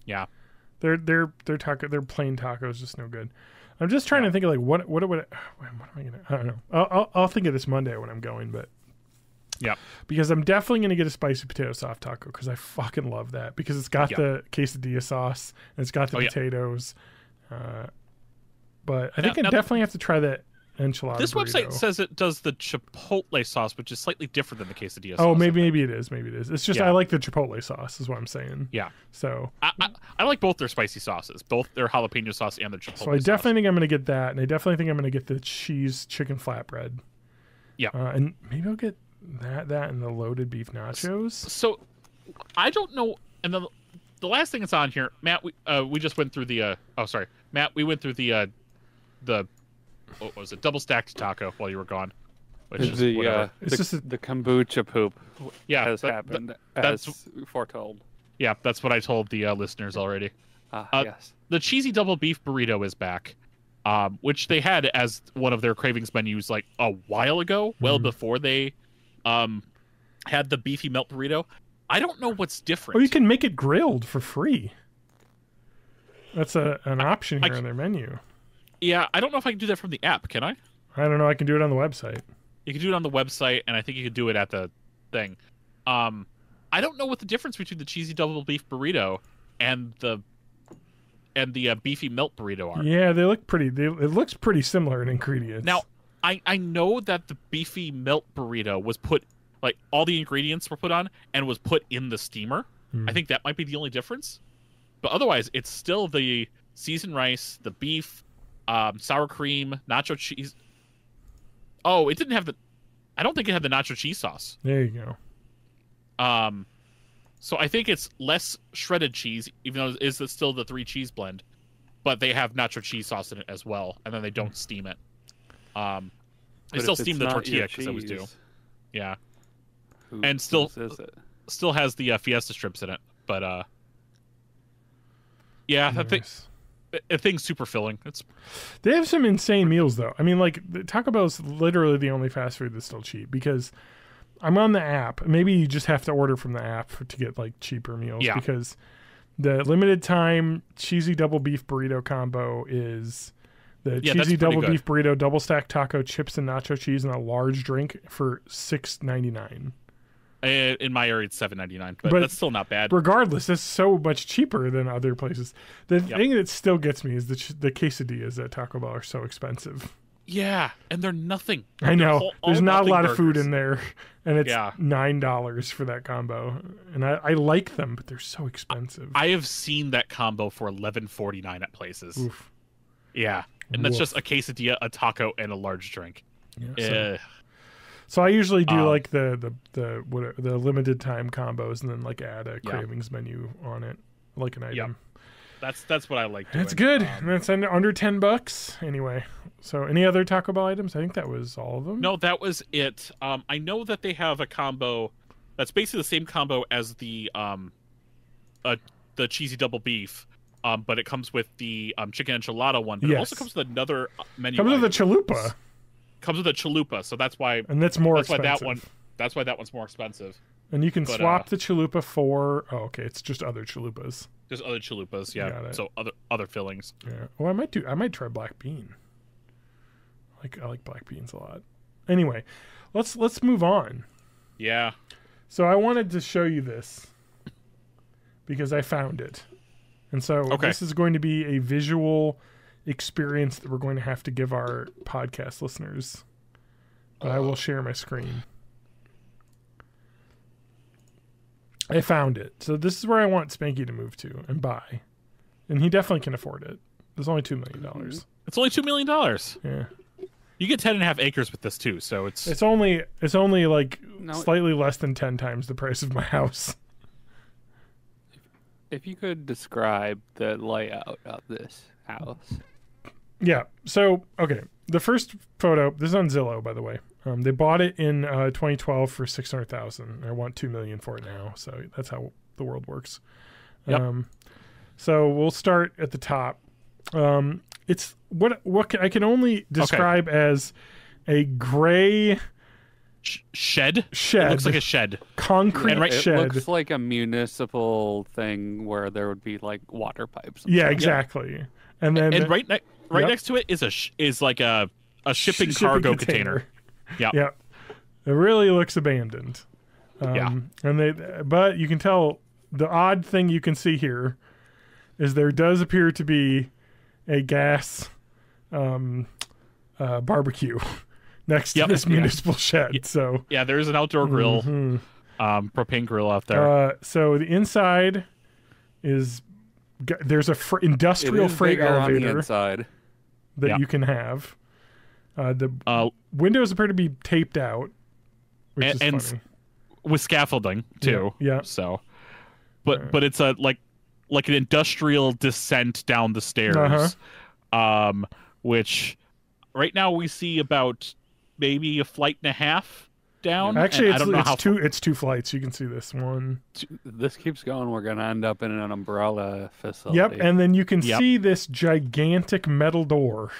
Yeah. Their plain tacos just no good. I'm just trying to think of like what am I gonna? I don't know. I'll think of this Monday when I'm going, but yeah, because I'm definitely gonna get a spicy potato soft taco because I fucking love that because it's got the quesadilla sauce and it's got the potatoes. But I think I definitely have to try that enchilada. This burrito. Website says it does the chipotle sauce, which is slightly different than the quesadilla sauce. Oh, maybe it is. It's just I like the chipotle sauce, is what I'm saying. Yeah. So I like both their spicy sauces, both their jalapeno sauce and their chipotle sauce. So I definitely think I'm going to get that, and I definitely think I'm going to get the cheese chicken flatbread. Yeah. And maybe I'll get that and the loaded beef nachos. So I don't know. And the last thing that's on here, Matt, we just went through the. Matt, we went through the what was it? Double stacked taco while you were gone. Which is the kombucha poop. Yeah, has happened as foretold. Yeah, that's what I told the listeners already. Yes. The cheesy double beef burrito is back, which they had as one of their cravings menus like a while ago, well before they had the beefy melt burrito. I don't know what's different. Oh, you can make it grilled for free. That's an option here on their menu. Yeah, I don't know if I can do that from the app. Can I? I don't know. I can do it on the website. You can do it on the website, and I think you could do it at the thing. I don't know what the difference between the cheesy double beef burrito and the beefy melt burrito are. Yeah, they look pretty. It looks pretty similar in ingredients. Now, I know that the beefy melt burrito was put, like, all the ingredients were put on and was put in the steamer. I think that might be the only difference. But otherwise, it's still the seasoned rice, the beef, sour cream, nacho cheese. Oh, it didn't have I don't think it had the nacho cheese sauce. There you go. So I think it's less shredded cheese, even though it's still the 3 cheese blend, but they have nacho cheese sauce in it as well, and then they don't steam it. They still steam the tortilla because I was due. Yeah, and still has the fiesta strips in it, but yeah, nice. That thing's super filling. They have some insane meals though. I mean, like Taco Bell is literally the only fast food that's still cheap because I'm on the app. Maybe you just have to order from the app to get like cheaper meals. Yeah. Because the limited time cheesy double beef burrito combo is the cheesy double beef burrito, double stacked taco, chips and nacho cheese, and a large drink for $6.99. In my area, it's $7.99, but that's still not bad. Regardless, it's so much cheaper than other places. The thing that still gets me is the quesadillas at Taco Bell are so expensive. Yeah, and they're nothing. I know. There's not a lot of food in there, and it's $9 for that combo. And I like them, but they're so expensive. I have seen that combo for $11.49 at places. Oof. Yeah, and that's just a quesadilla, a taco, and a large drink. Yeah, so I usually do like the limited time combos, and then like add a cravings menu on it, like an item. That's what I like doing. That's good. That's under $10 anyway. So any other Taco Bell items? I think that was all of them. No, that was it. I know that they have a combo that's basically the same combo as the cheesy double beef, but it comes with the chicken enchilada one. But it also comes with another menu. Comes with a chalupa. Comes with a chalupa, so that's why. And that's more expensive. That's why that one's more expensive. And you can swap the chalupa for. Oh, okay. It's just other chalupas. There's other chalupas, yeah. So other fillings. Yeah. Oh, I might try black bean. I like black beans a lot. Anyway, let's move on. Yeah. So I wanted to show you this because I found it, and so this is going to be a visual experience that we're going to have to give our podcast listeners. But I will share my screen. I found it. So this is where I want Spanky to move to and buy. and he definitely can afford it. It's only $2 million. It's only $2 million. Yeah. You get 10.5 acres with this too, so it's only like slightly less than 10 times the price of my house. If you could describe the layout of this house. Yeah. So, okay. The first photo, this is on Zillow, by the way. They bought it in 2012 for $600,000. I want $2 million for it now. So that's how the world works. Yep. So we'll start at the top. It's I can only describe as a gray shed. Shed. It looks like a shed. Concrete shed. It looks like a municipal thing where there would be like water pipes. Yeah, exactly. Yep. And then right next to it is like a shipping cargo container. Yeah. Yeah. It really looks abandoned. But you can tell the odd thing you can see here is there does appear to be a gas barbecue next to this municipal shed. So there's an outdoor grill, propane grill out there. So the inside is there's a industrial freight elevator on the inside that you can have. The windows appear to be taped out, which is funny. With scaffolding too. Yeah. So, but it's a like an industrial descent down the stairs, which right now we see about maybe a flight and a half down. Actually, it's two flights. You can see this one. This keeps going. We're gonna end up in an umbrella facility. Yep, and then you can see this gigantic metal door.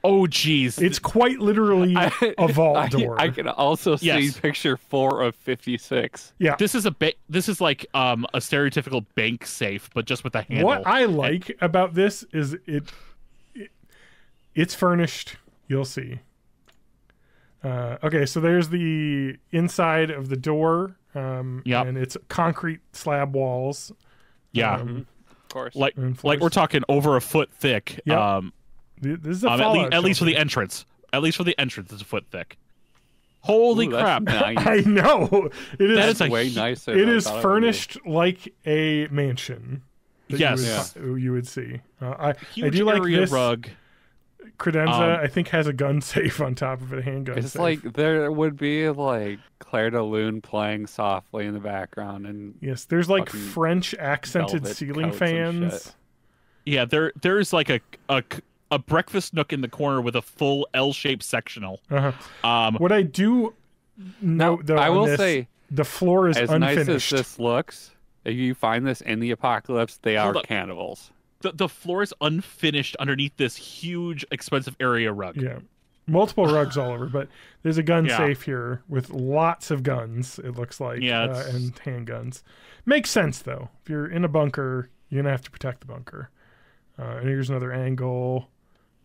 Oh, geez. It's quite literally a vault door. I can also see picture 4 of 56. Yeah. This is like a stereotypical bank safe, but just with a handle. What I like about this is it's furnished. You'll see. Okay, so there's the inside of the door. And it's concrete slab walls. Yeah. Of course. Like we're talking over a foot thick. Yep. This is a at least for the entrance. At least for the entrance, it's a foot thick. Holy crap! Nice. I know it is. That is way nicer. It is furnished like a mansion. Yes, you would see. I do like area this rug. Credenza, I think, has a gun safe on top of it. A handgun. It's safe. like there would be like Claire de Lune playing softly in the background, and yes, there's like French accented ceiling fans. Yeah, there's like a breakfast nook in the corner with a full L-shaped sectional. What I do note, though, I will say the floor is as unfinished. nice as this looks, if you find this in the apocalypse, they are cannibals. The floor is unfinished underneath this huge, expensive area rug. Yeah, multiple rugs all over, but there's a gun safe here with lots of guns. It looks like, and handguns. Makes sense though. If you're in a bunker, you're gonna have to protect the bunker. And here's another angle.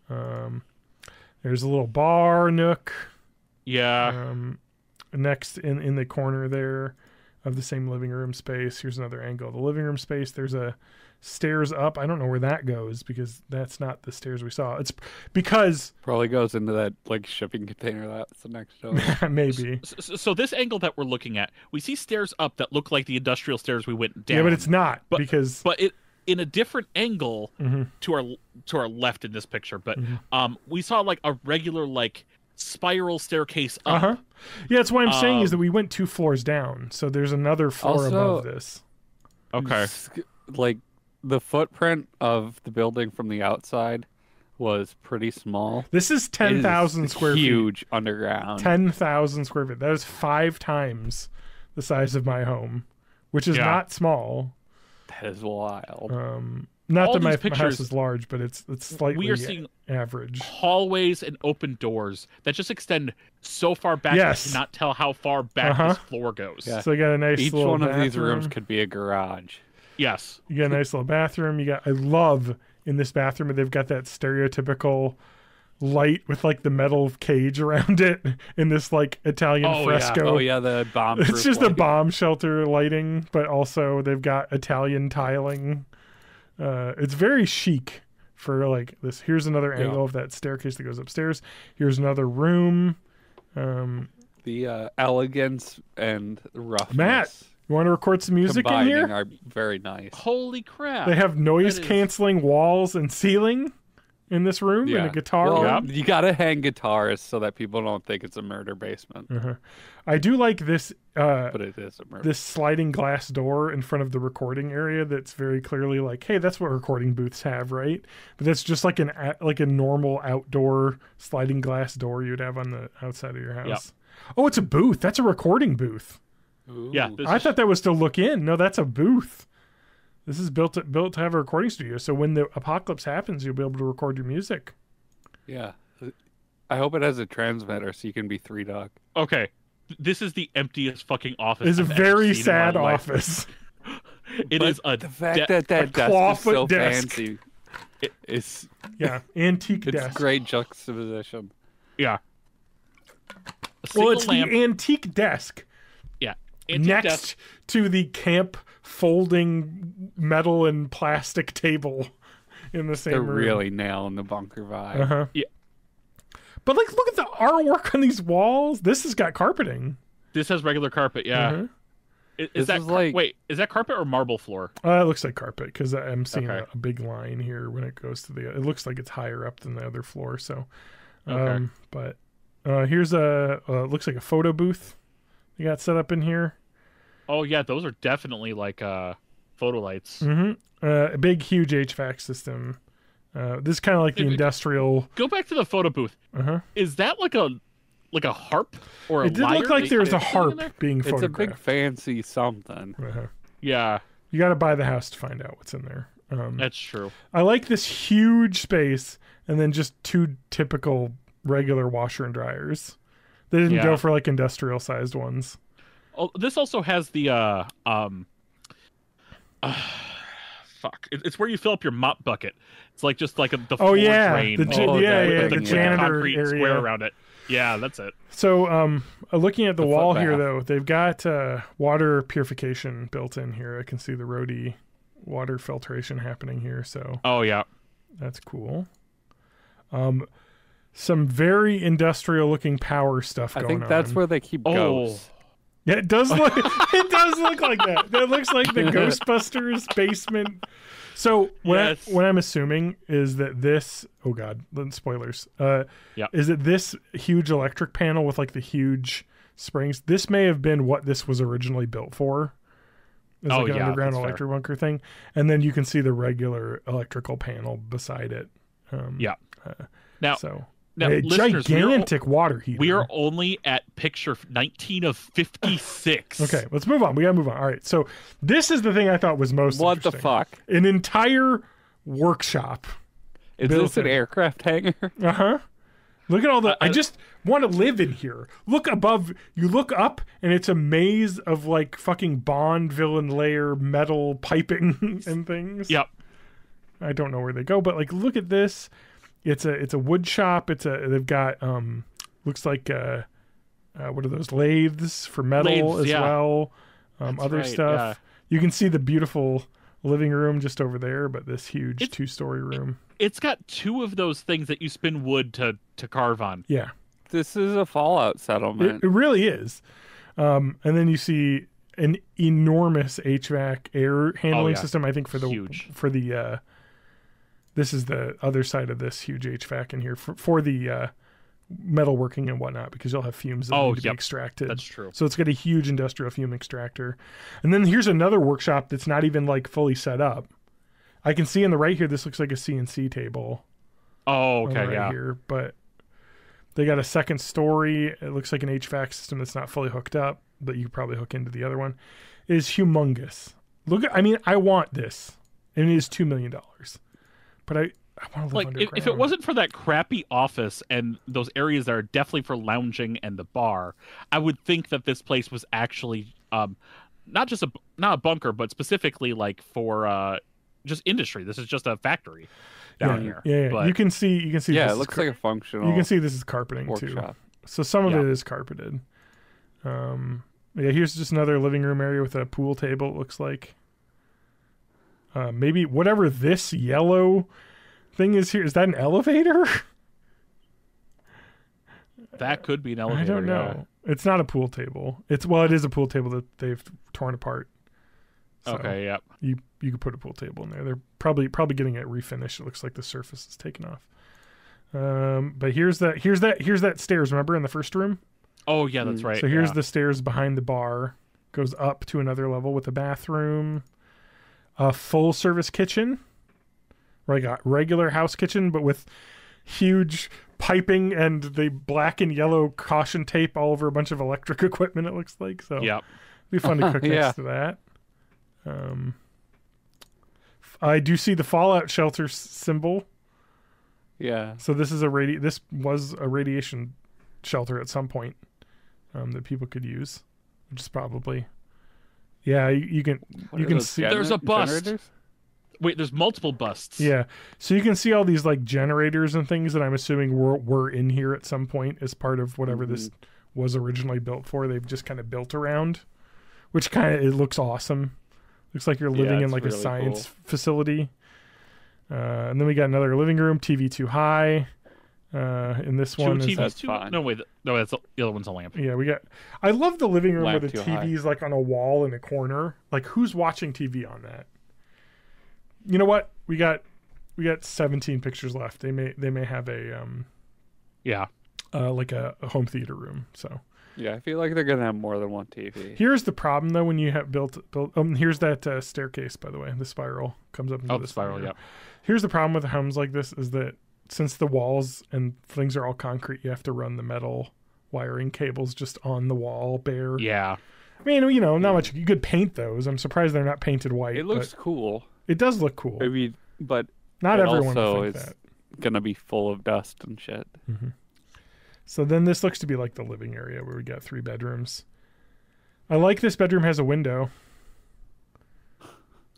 There's a little bar nook. Yeah. Next in the corner there of the same living room space. Here's another angle of the living room space. There's a stairs up. I don't know where that goes because that's not the stairs we saw. It's because probably goes into that like shipping container that's the next door. Maybe. So this angle that we're looking at, we see stairs up that look like the industrial stairs we went down. Yeah, but it's not because it in a different angle to our left in this picture. But we saw like a regular like spiral staircase up. Yeah, that's what I'm saying is that we went 2 floors down, so there's another floor above this. Okay. Like the footprint of the building from the outside was pretty small. This is 10,000 square feet. Huge underground. 10,000 square feet. That is 5 times the size of my home, which is not small. That is wild. Not that my house is large, but it's slightly we are seeing average. Hallways and open doors that just extend so far back you cannot tell how far back this floor goes. Yeah. So you got a nice Each little one bathroom. of these rooms could be a garage. Yes. You got a nice little bathroom. I love in this bathroom they've got that stereotypical light with like the metal cage around it in this like Italian fresco. Oh yeah, the bomb. It's just the bomb shelter lighting, but also they've got Italian tiling. It's very chic for like this. Here's another angle of that staircase that goes upstairs. Here's another room. The elegance and roughness. Matt, You want to record some music in combining here? are very nice. Holy crap! They have noise-canceling walls and ceiling in this room, and a guitar. Well, you gotta hang guitars so that people don't think it's a murder basement. I do like this, but it is a murder. this sliding glass door in front of the recording area. That's very clearly like, hey, that's what recording booths have, right? But that's just like a normal outdoor sliding glass door you'd have on the outside of your house. Yep. Oh, it's a booth. That's a recording booth. Ooh. Yeah, I thought that was to look in. No, that's a booth. This is built to have a recording studio, so when the apocalypse happens, you'll be able to record your music. Yeah. I hope it has a transmitter so you can be 3-dog. Okay, this is the emptiest fucking office. It's a I've ever very seen sad in my life. office. It is a The fact that desk is clawfoot so desk. fancy. It's Antique it's desk. great juxtaposition. Yeah. Well, it's lamp. the antique desk Yeah. Antique next desk. to the camp folding metal and plastic table in the same They're room. really nailing the bunker vibe. Uh-huh. Yeah. But like, look at the artwork on these walls. This has got carpeting. This has regular carpet. Yeah. Uh-huh. Is that wait? Is that carpet or marble floor? It looks like carpet because I'm seeing Okay. a big line here when it goes to the. It looks like it's higher up than the other floor. So, Okay. but here's looks like a photo booth you got set up in here. Oh yeah, those are definitely like photo lights. A big, huge HVAC system. This is kind of like the industrial. Go back to the photo booth. Is that like a harp or a It did lyre? look like there was a sitting in harp there? being It's a photographed. big fancy something. Yeah, You got to buy the house to find out what's in there. that's true. I like this huge space and then just two typical regular washer and dryers. They didn't go for like industrial sized ones. Oh, this also has the fuck. It's where you fill up your mop bucket. It's like just like the floor drain. The the janitor concrete area. square around it. Yeah, that's it. So, looking at the wall here, bath. though, they've got water purification built in here. I can see the roadie water filtration happening here. So, Oh yeah. that's cool. Some very industrial looking power stuff I going on. think that's where they keep ghosts. Yeah, it does look. It does look like that. That looks like the Ghostbusters basement. So what I'm assuming is that this. Oh God, spoilers. Is that this huge electric panel with like the huge springs? This may have been what this was originally built for. It's like an underground electric bunker thing, and then you can see the regular electrical panel beside it. Now, a listeners, gigantic water heater. We are only at picture 19 of 56. Okay, let's move on. We gotta move on. All right, so this is the thing I thought was most What the interesting. fuck? An entire workshop. Is this an aircraft hangar? Look at all the. I just want to live in here. Look above. You look up, and it's a maze of like fucking Bond villain layer metal piping and things. Yep. I don't know where they go, but like, look at this. It's a wood shop. They've got looks like what are those, lathes for metal as well. Other stuff. Yeah. You can see the beautiful living room just over there, but this huge 2-story room. It's got two of those things that you spin wood to carve on. Yeah. This is a Fallout settlement. It really is. And then you see an enormous HVAC air handling system. I think for the this is the other side of this huge HVAC in here for the metalworking and whatnot, because you'll have fumes that need to be extracted. That's true. So it's got a huge industrial fume extractor. And then here's another workshop that's not even like fully set up. I can see on the right here, this looks like a CNC table. Oh, okay, Here, but they got a second story. It looks like an HVAC system that's not fully hooked up, but you could probably hook into the other one. It is humongous. I want this, and it is $2 million. But I want to live underground. If it wasn't for that crappy office and those areas that are definitely for lounging and the bar, I would think that this place was actually not a bunker, but specifically like for just industry. This is just a factory down here. Yeah. But you can see. Yeah, it looks like a functional. You can see this is carpeting workshop. too. So some of it is carpeted. Here's just another living room area with a pool table. It looks like. Maybe whatever this yellow thing is here. Is that an elevator? That could be an elevator. I don't know. It's not a pool table. It is a pool table that they've torn apart. So okay, yep. You could put a pool table in there. They're probably getting it refinished. It looks like the surface is taken off. But here's that stairs. Remember in the first room? Oh yeah, that's right. So here's the stairs behind the bar. Goes up to another level with a bathroom, a full service kitchen, like a regular house kitchen, but with huge piping and the black and yellow caution tape all over a bunch of electric equipment. It looks like so. Yep. It'd be fun to cook next to that. I do see the Fallout shelter symbol. Yeah. So this is this was a radiation shelter at some point that people could use, which is probably you can see there's a bust. Generators? Wait, there's multiple busts. Yeah. So you can see all these like generators and things that I'm assuming were in here at some point as part of whatever this was originally built for. They've just kind of built around, which it looks awesome. Looks like you're living in like really a science facility. And then we got another living room, TV too high. In this one, TVs too fine. No, wait, no, that's the other one's a lamp. Yeah, I love the living room where the TV's high. like on a wall in a corner. Like, who's watching TV on that? You know what? We got 17 pictures left. They may have a like a home theater room. So yeah, I feel like they're gonna have more than one TV. Here's the problem though when you have built. Here's that staircase, by the way. The spiral comes up into the spiral. Yeah. Here's the problem with homes like this is that since the walls and things are all concrete, you have to run the metal wiring cables just on the wall bare. Yeah. I mean, not much. You could paint those. I'm surprised they're not painted white. It looks cool. It does look cool. Maybe, but not everyone also will think is gonna be full of dust and shit. Mm-hmm. So then this looks to be like the living area where we got 3 bedrooms. I like this bedroom has a window.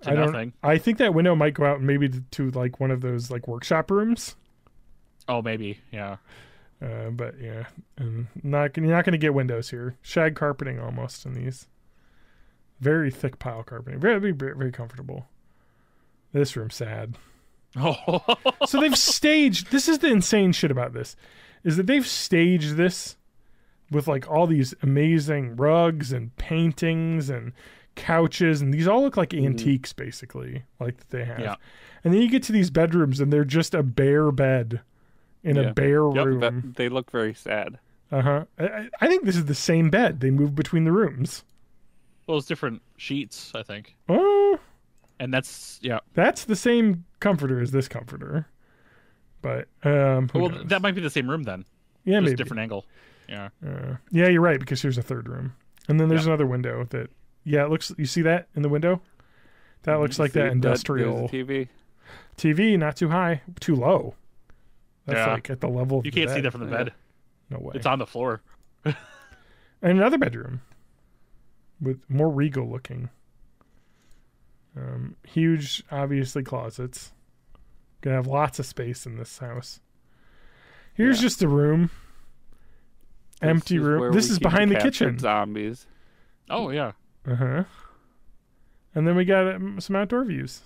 I think that window might go out maybe to like one of those like workshop rooms. Oh, maybe, yeah. But yeah, and you're not going to get windows here. Shag carpeting almost in these. Very thick pile carpeting. Very, very, very comfortable. This room's sad. Oh. So they've staged. This is the insane shit about this, is that they've staged this with like all these amazing rugs and paintings and couches, and these all look like antiques basically, like that they have. Yeah. And then you get to these bedrooms and they're just a bare bed in a bare room. They look very sad. I think this is the same bed. They moved between the rooms. Well, it's different sheets, I think. Oh. And that's the same comforter as this comforter. But that might be the same room then. Yeah, just maybe different angle. Yeah. Yeah, you're right, because here's a third room. And then there's another window that it looks, you see that in the window? That looks like that industrial TV, not too high, too low. That's like at the level of you can't see that from the bed. No way. It's on the floor. And another bedroom with more regal looking. Huge, obviously, closets. Gonna have lots of space in this house. Here's just a room. Empty room. This is behind the kitchen. Zombies. Oh, yeah. Uh-huh. And then we got some outdoor views.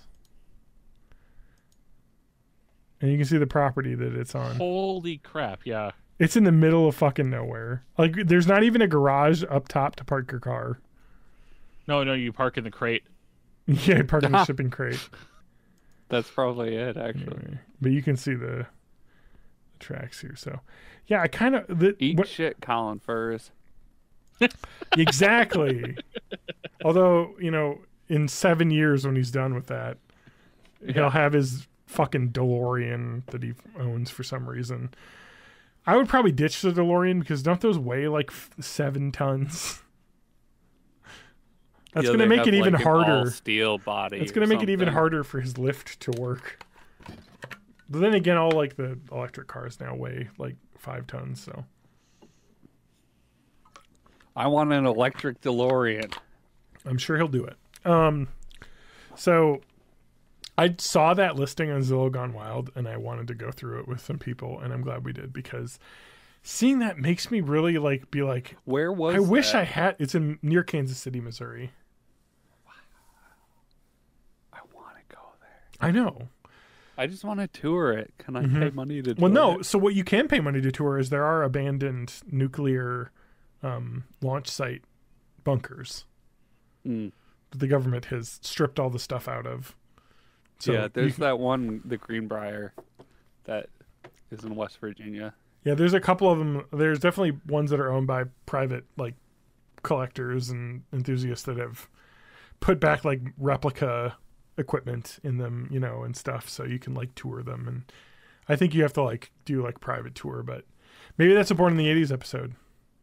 And you can see the property that it's on. Holy crap, yeah. It's in the middle of fucking nowhere. Like, there's not even a garage up top to park your car. No, you park in the crate. Yeah, park in the shipping crate. That's probably it, actually. Anyway, but you can see the tracks here. So, yeah, I kind of... shit, Colin Furs. Exactly. Although, in 7 years when he's done with that, he'll have his fucking DeLorean that he owns for some reason. I would probably ditch the DeLorean because don't those weigh like 7 tons? That's going to make it even harder. Steel body. It's going to make it even harder for his lift to work. But then again, all like the electric cars now weigh like 5 tons. So I want an electric DeLorean. I'm sure he'll do it. So I saw that listing on Zillow Gone Wild, and I wanted to go through it with some people, and I'm glad we did because seeing that makes me really be like, where was I wish I had. It's near Kansas City, Missouri. I want to go there. I know. I just want to tour it. Can I pay money to tour Well, no. it? So what you can pay money to tour is there are abandoned nuclear launch site bunkers that the government has stripped all the stuff out of. So yeah, there's that one, the Greenbrier, that is in West Virginia. Yeah, there's a couple of them. There's definitely ones that are owned by private, like, collectors and enthusiasts that have put back, like, replica equipment in them, you know, and stuff, so you can, like, tour them. And I think you have to, like, do, like, private tour, but maybe that's a Born in the 80s episode.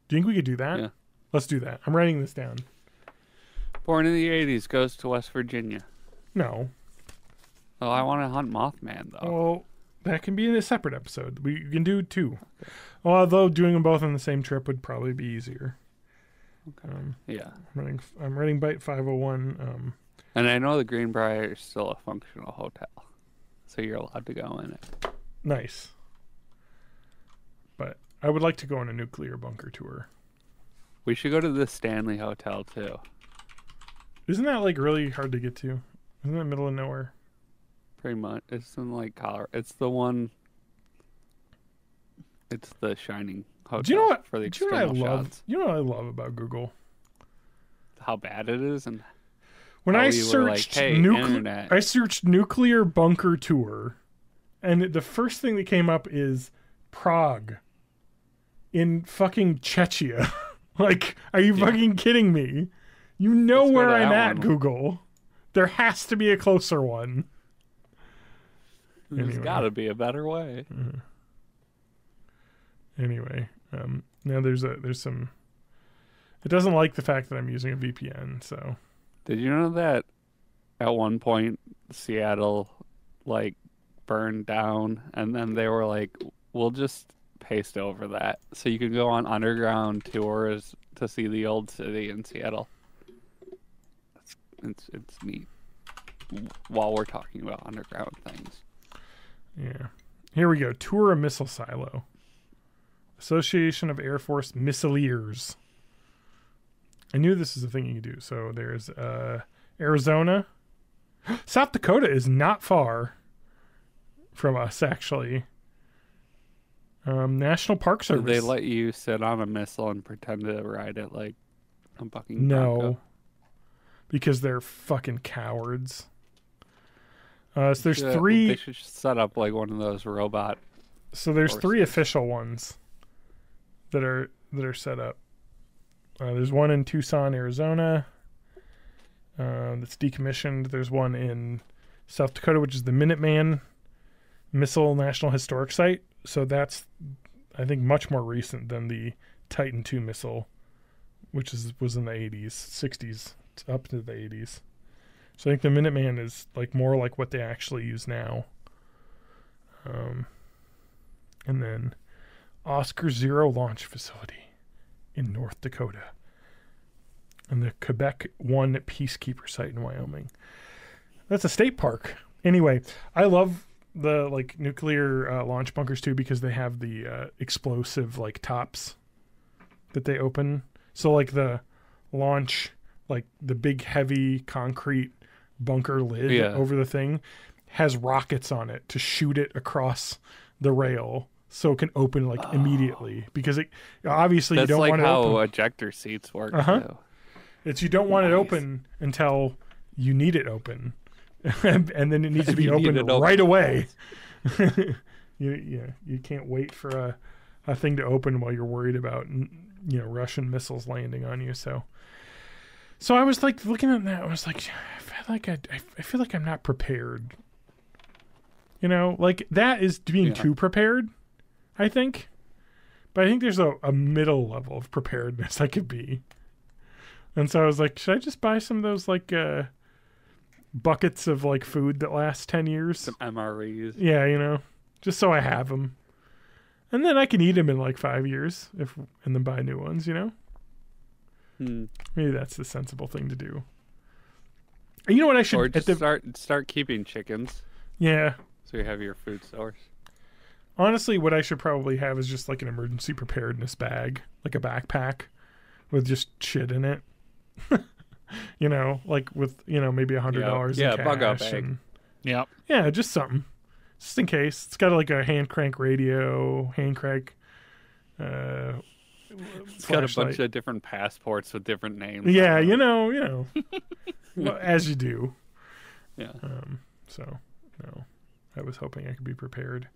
Do you think we could do that? Yeah. Let's do that. I'm writing this down. Born in the 80s goes to West Virginia. No. Oh, I want to hunt Mothman, though. Well, that can be in a separate episode. We can do two. Okay. Although doing them both on the same trip would probably be easier. Okay. Yeah. I'm writing Bite 501. And I know the Greenbrier is still a functional hotel, so you're allowed to go in it. Nice. But I would like to go on a nuclear bunker tour. We should go to the Stanley Hotel, too. Isn't that, like, really hard to get to? Isn't that middle of nowhere? Pretty much. It's in, like, Colorado. It's the one... It's the Shining Hotel. Do you know what? For the do you know what I love? shots. You know what I love about Google? How bad it is, and when I searched I searched nuclear bunker tour, and the first thing that came up is Prague in fucking Czechia. Like, are you fucking kidding me? You know where I'm at, Google. There has to be a closer one. There's got to be a better way. Anyway, now there's some. It doesn't like the fact that I'm using a VPN. So, did you know that at one point Seattle like burned down, and then they were like, "We'll just paste over that, so you can go on underground tours to see the old city in Seattle." It's neat. While we're talking about underground things. Yeah. Here we go. Tour a missile silo. Association of Air Force Missileers. I knew this is a thing you could do. So there's Arizona. South Dakota is not far from us, actually. National Park Service. Did they let you sit on a missile and pretend to ride it like a bucking No. bronco? Because they're fucking cowards. So there's three. They should set up like one of those robot. So there's horses. 3 official ones that are set up. There's one in Tucson, Arizona. That's decommissioned. There's one in South Dakota, which is the Minuteman Missile National Historic Site. So that's, I think, much more recent than the Titan II missile, which was in the 80s, 60s, up to the 80s. So I think the Minuteman is like more like what they actually use now. And then Oscar Zero Launch Facility in North Dakota. And the Quebec One Peacekeeper Site in Wyoming. That's a state park. Anyway, I love the like nuclear launch bunkers too, because they have the explosive like tops that they open. So like the launch, like the big heavy concrete bunker lid over the thing has rockets on it to shoot it across the rail so it can open like immediately, because it obviously That's you don't like want it open. how ejector seats work too. It's you don't want it open until you need it open. And then it needs to be open right away. You can't wait for a thing to open while you're worried about Russian missiles landing on you. So I was like looking at that. I was like, I feel like I'm not prepared. Like that is being too prepared, I think. But I think there's a middle level of preparedness I could be. And so I was like, should I just buy some of those like buckets of like food that last 10 years? Some MREs. Yeah, just so I have them. And then I can eat them in like 5 years and then buy new ones, Maybe that's the sensible thing to do. You know what I should... Or just start keeping chickens. Yeah. So you have your food source. Honestly, what I should probably have is just like an emergency preparedness bag, like a backpack with just shit in it. Like with, maybe $100 in cash. Bug out bag. Yep. Yeah, just something. just in case. It's got like a hand crank radio, hand crank. It's got a bunch of different passports with different names. Yeah, you know, well, as you do. Yeah. So no, I was hoping I could be prepared.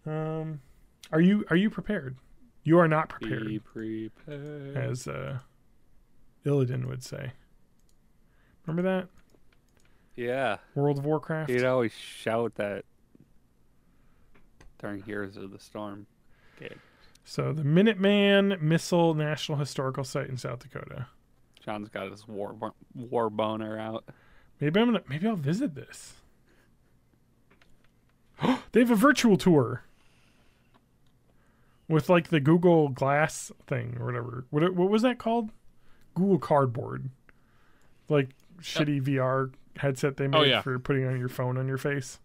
Are you prepared? You are not prepared. Be prepared. As Illidan would say. Remember that? Yeah. World of Warcraft? He'd always shout that during Heroes of the Storm. Okay. So the Minuteman Missile National Historical Site in South Dakota. John's got his war boner out. Maybe I'll visit this. They have a virtual tour with like the Google Glass thing or whatever. What was that called? Google Cardboard, like shitty VR headset they made for putting on your phone on your face.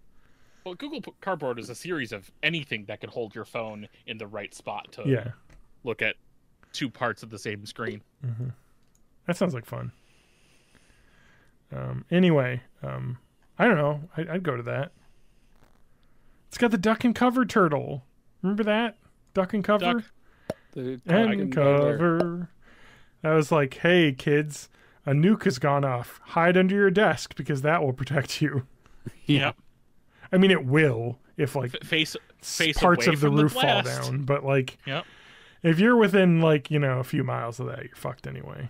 Well, Google Cardboard is a series of anything that can hold your phone in the right spot to look at two parts of the same screen. Mm-hmm. That sounds like fun. Anyway, I don't know. I'd go to that. It's got the duck and cover turtle. Remember that? Duck and cover? And cover. I was like, hey, kids, a nuke has gone off. Hide under your desk because that will protect you. Yeah. I mean, it will if like face parts away of the from roof fall blast. down. But like, Yep. if you're within like, a few miles of that, you're fucked anyway.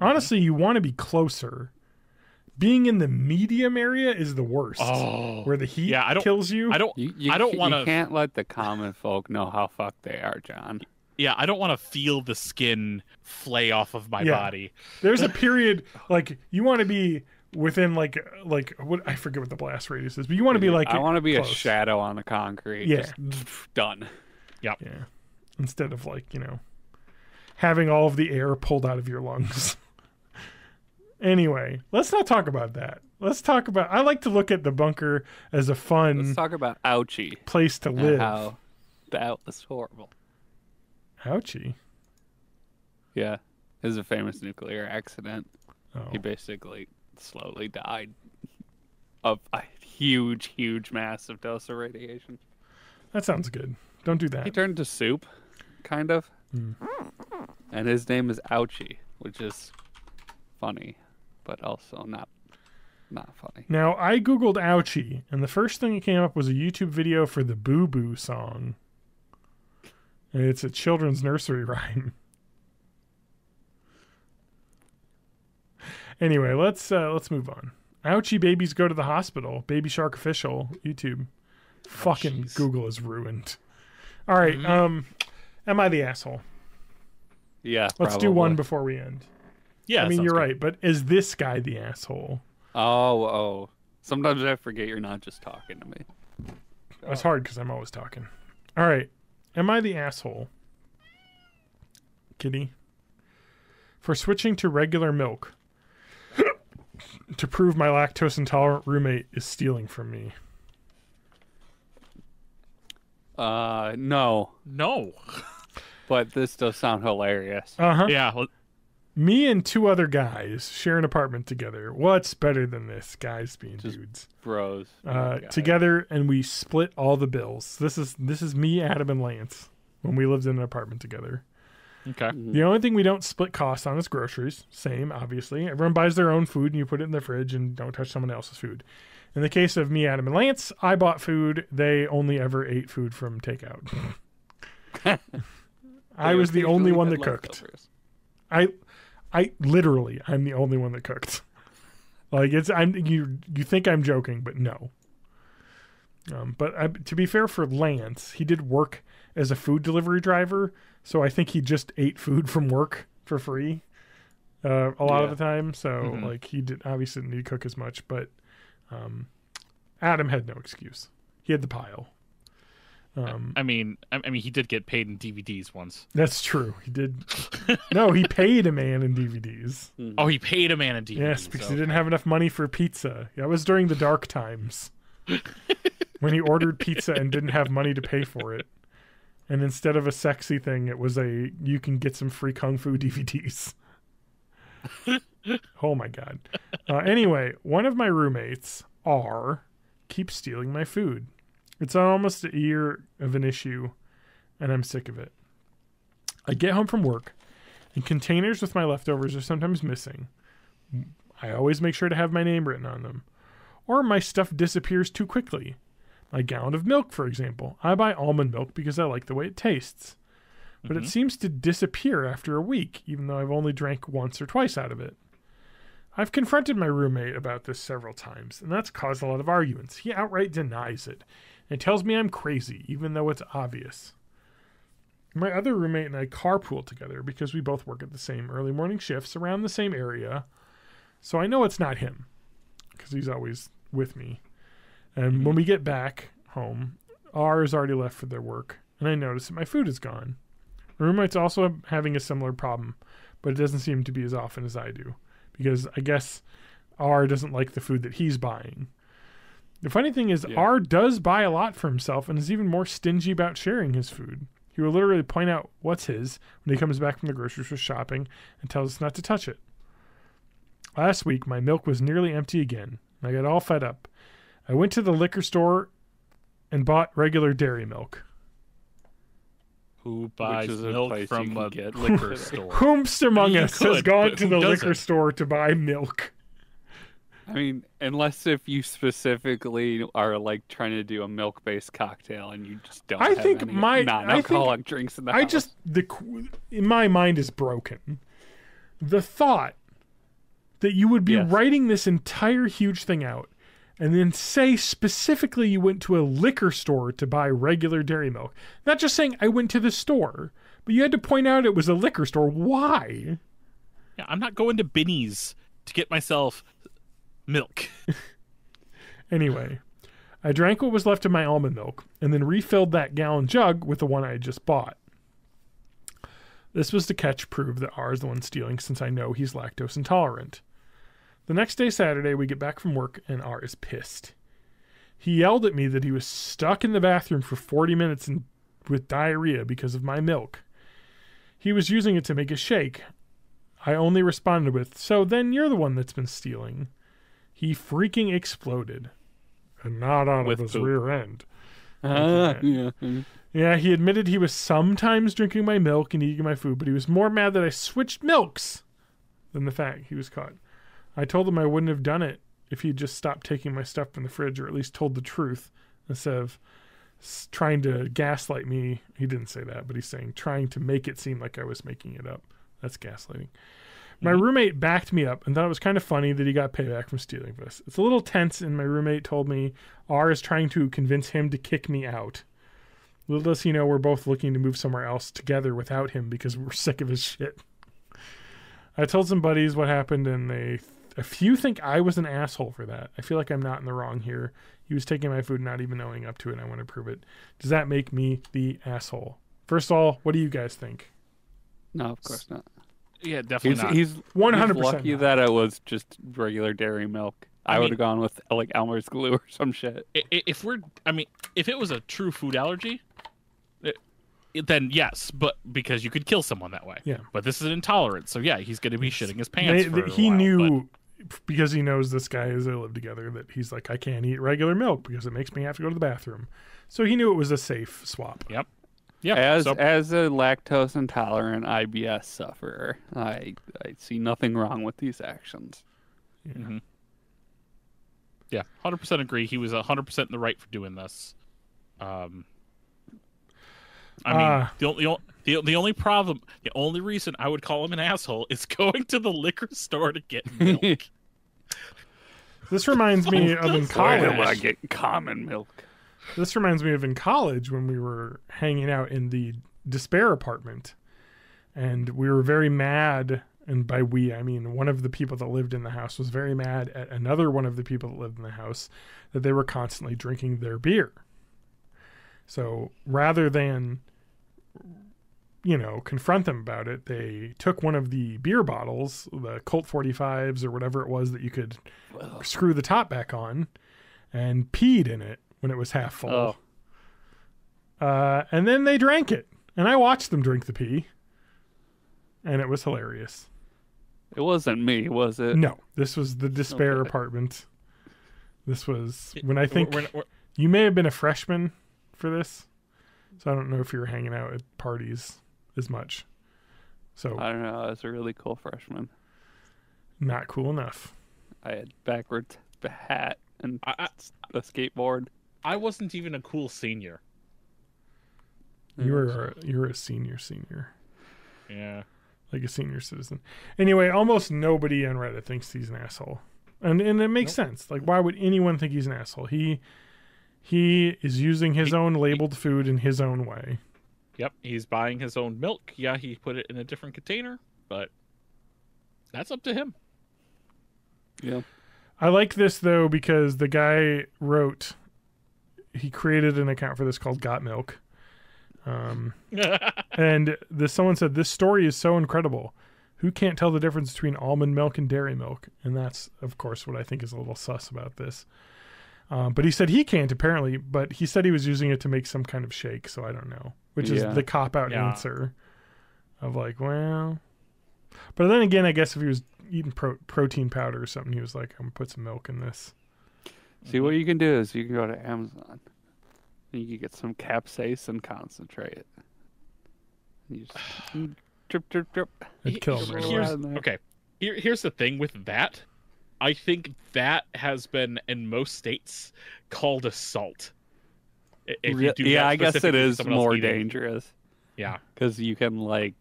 Honestly, you want to be closer. Being in the medium area is the worst. Oh, where the heat I don't, kills you. I don't want to. You can't let the common folk know how fucked they are, John. Yeah, I don't want to feel the skin flay off of my body. There's a period like you want to be within like what I forget what the blast radius is, but you want to be like I want to be close. a shadow on the concrete. Yeah, just done. Yep. Yeah, instead of like having all of the air pulled out of your lungs. Anyway, let's not talk about that. Let's talk about. I like to look at the bunker as a fun. Let's talk about Ouchie. Place to live. How that was horrible. Ouchie. Yeah, it was a famous nuclear accident. Oh. He basically slowly died of a huge, massive dose of radiation. That sounds good. Don't do that. He turned to soup, kind of. And his name is Ouchie, which is funny, but also not funny. Now, I Googled Ouchie, and the first thing that came up was a YouTube video for the Boo Boo song. And it's a children's nursery rhyme. Anyway, let's move on. Ouchie babies go to the hospital. Baby Shark official YouTube. Fucking Google is ruined. All right, am I the asshole? Yeah, Let's do one before we end. Yeah, I mean you're right, but is this guy the asshole? Oh. Sometimes I forget you're not just talking to me. That's hard because I'm always talking. All right. Am I the asshole, Kitty, for switching to regular milk to prove my lactose intolerant roommate is stealing from me? No. But this does sound hilarious. Uh-huh. Yeah. Well, me and two other guys share an apartment together. What's better than this? Guys being just dudes. Bros. Together, and we split all the bills. This is me, Adam, and Lance when we lived in an apartment together. Okay. The only thing we don't split costs on is groceries. Same, obviously. Everyone buys their own food, and you put it in the fridge and don't touch someone else's food. In the case of me, Adam, and Lance, I bought food. They only ever ate food from takeout. I was the only one that cooked. I'm the only one that cooked. Like you think I'm joking, but no. But to be fair for Lance, he did work as a food delivery driver, so I think he just ate food from work for free a lot of the time. So like he obviously didn't need to cook as much, but Adam had no excuse. He had the pile. I mean, he did get paid in DVDs once. That's true. He did. No, he paid a man in DVDs. Oh, he paid a man in DVDs. Yes, because he didn't have enough money for pizza. That was during the dark times when he ordered pizza and didn't have money to pay for it. And instead of a sexy thing, it was you can get some free Kung Fu DVDs. Oh my God. Anyway, one of my roommates, R, keeps stealing my food. It's almost a year of an issue, and I'm sick of it. I get home from work, and containers with my leftovers are sometimes missing. I always make sure to have my name written on them. Or my stuff disappears too quickly. My gallon of milk, for example. I buy almond milk because I like the way it tastes. But it seems to disappear after a week, even though I've only drank once or twice out of it. I've confronted my roommate about this several times, and that's caused a lot of arguments. He outright denies it, and tells me I'm crazy, even though it's obvious. My other roommate and I carpool together because we both work at the same early morning shifts around the same area, so I know it's not him, because he's always with me. And when we get back home, R is already left for their work, and I notice that my food is gone. My roommate's also having a similar problem, but it doesn't seem to be as often as I do, because I guess R doesn't like the food that he's buying. The funny thing is, R does buy a lot for himself and is even more stingy about sharing his food. He will literally point out what's his when he comes back from the grocery store shopping and tells us not to touch it. Last week, my milk was nearly empty again, and I got all fed up. I went to the liquor store and bought regular dairy milk. Who buys milk from a liquor store? Whomst among us has gone to the liquor store to buy milk? I mean, unless if you specifically are like trying to do a milk-based cocktail and you just don't have any non-alcoholic drinks in the house. My mind is broken. The thought that you would be writing this entire huge thing out and then say specifically you went to a liquor store to buy regular dairy milk. Not just saying I went to the store, but you had to point out it was a liquor store. Why? Yeah, I'm not going to Binny's to get myself milk. Anyway, I drank what was left of my almond milk and then refilled that gallon jug with the one I had just bought. This was to prove that R is the one stealing, since I know he's lactose intolerant. The next day, Saturday, we get back from work and R is pissed. He yelled at me that he was stuck in the bathroom for 40 minutes with diarrhea because of my milk. He was using it to make a shake. I only responded with, "So then you're the one that's been stealing." He freaking exploded. And not out of his rear end. Yeah, he admitted he was sometimes drinking my milk and eating my food, but he was more mad that I switched milks than the fact he was caught. I told him I wouldn't have done it if he'd just stopped taking my stuff from the fridge, or at least told the truth instead of trying to gaslight me. He didn't say that, but he's saying trying to make it seem like I was making it up. That's gaslighting. My roommate backed me up and thought it was kind of funny that he got payback from stealing this. It's a little tense, and my roommate told me R is trying to convince him to kick me out. Little does he know we're both looking to move somewhere else together without him because we're sick of his shit. I told some buddies what happened, and a few think I was an asshole for that. I feel like I'm not in the wrong here. He was taking my food not even knowing up to it, and I want to prove it. Does that make me the asshole? First of all, what do you guys think? No, of course not. Yeah, definitely not. He's 100% lucky not. that it was just regular dairy milk. I would have gone with like Elmer's glue or some shit. If it was a true food allergy, then yes, but because you could kill someone that way. Yeah. But this is an intolerance, so yeah, he's going to be shitting his pants. He knew, because he knows this guy as they live together, that he's like, I can't eat regular milk because it makes me have to go to the bathroom. So he knew it was a safe swap. Yep. Yeah. As a lactose intolerant IBS sufferer, I see nothing wrong with these actions. Yeah. Mm-hmm. Yeah, 100% agree. He was 100% in the right for doing this. The only problem, the only reason I would call him an asshole is going to the liquor store to get milk. This reminds me of in college. Where do I get common milk? This reminds me of in college when we were hanging out in the Despair apartment, and we were very mad. And by we, I mean one of the people that lived in the house was very mad at another one of the people that lived in the house that they were constantly drinking their beer. So rather than, confront them about it, they took one of the beer bottles, the Colt 45s or whatever it was that you could screw the top back on, and peed in it when it was half full. And then they drank it. And I watched them drink the pee. And it was hilarious. It wasn't me, was it? No, this was the Despair apartment. This was when I think You may have been a freshman for this, so I don't know if you were hanging out at parties as much. So I don't know. I was a really cool freshman. Not cool enough. I had backwards hat and a skateboard. I wasn't even a cool senior. You were a senior. Yeah. Like a senior citizen. Anyway, almost nobody on Reddit thinks he's an asshole. And it makes sense. Like, why would anyone think he's an asshole? He is using his own labeled food in his own way. Yep, he's buying his own milk. Yeah, he put it in a different container, but that's up to him. Yeah. I like this, though, because the guy he created an account for this called Got Milk. And someone said, this story is so incredible. Who can't tell the difference between almond milk and dairy milk? And that's, of course, what I think is a little sus about this. But he said he can't, apparently, but he said he was using it to make some kind of shake, so I don't know. Which is the cop-out answer of like, well... But then again, I guess if he was eating protein powder or something, he was like, I'm going to put some milk in this. See, what you can do is you can go to Amazon. And you can get some capsaicin concentrate. You just drip. It'd kill him. Okay, here's the thing with that. I think that has been, in most states, called assault. If you do I guess it is more dangerous. Yeah. Because you can, like,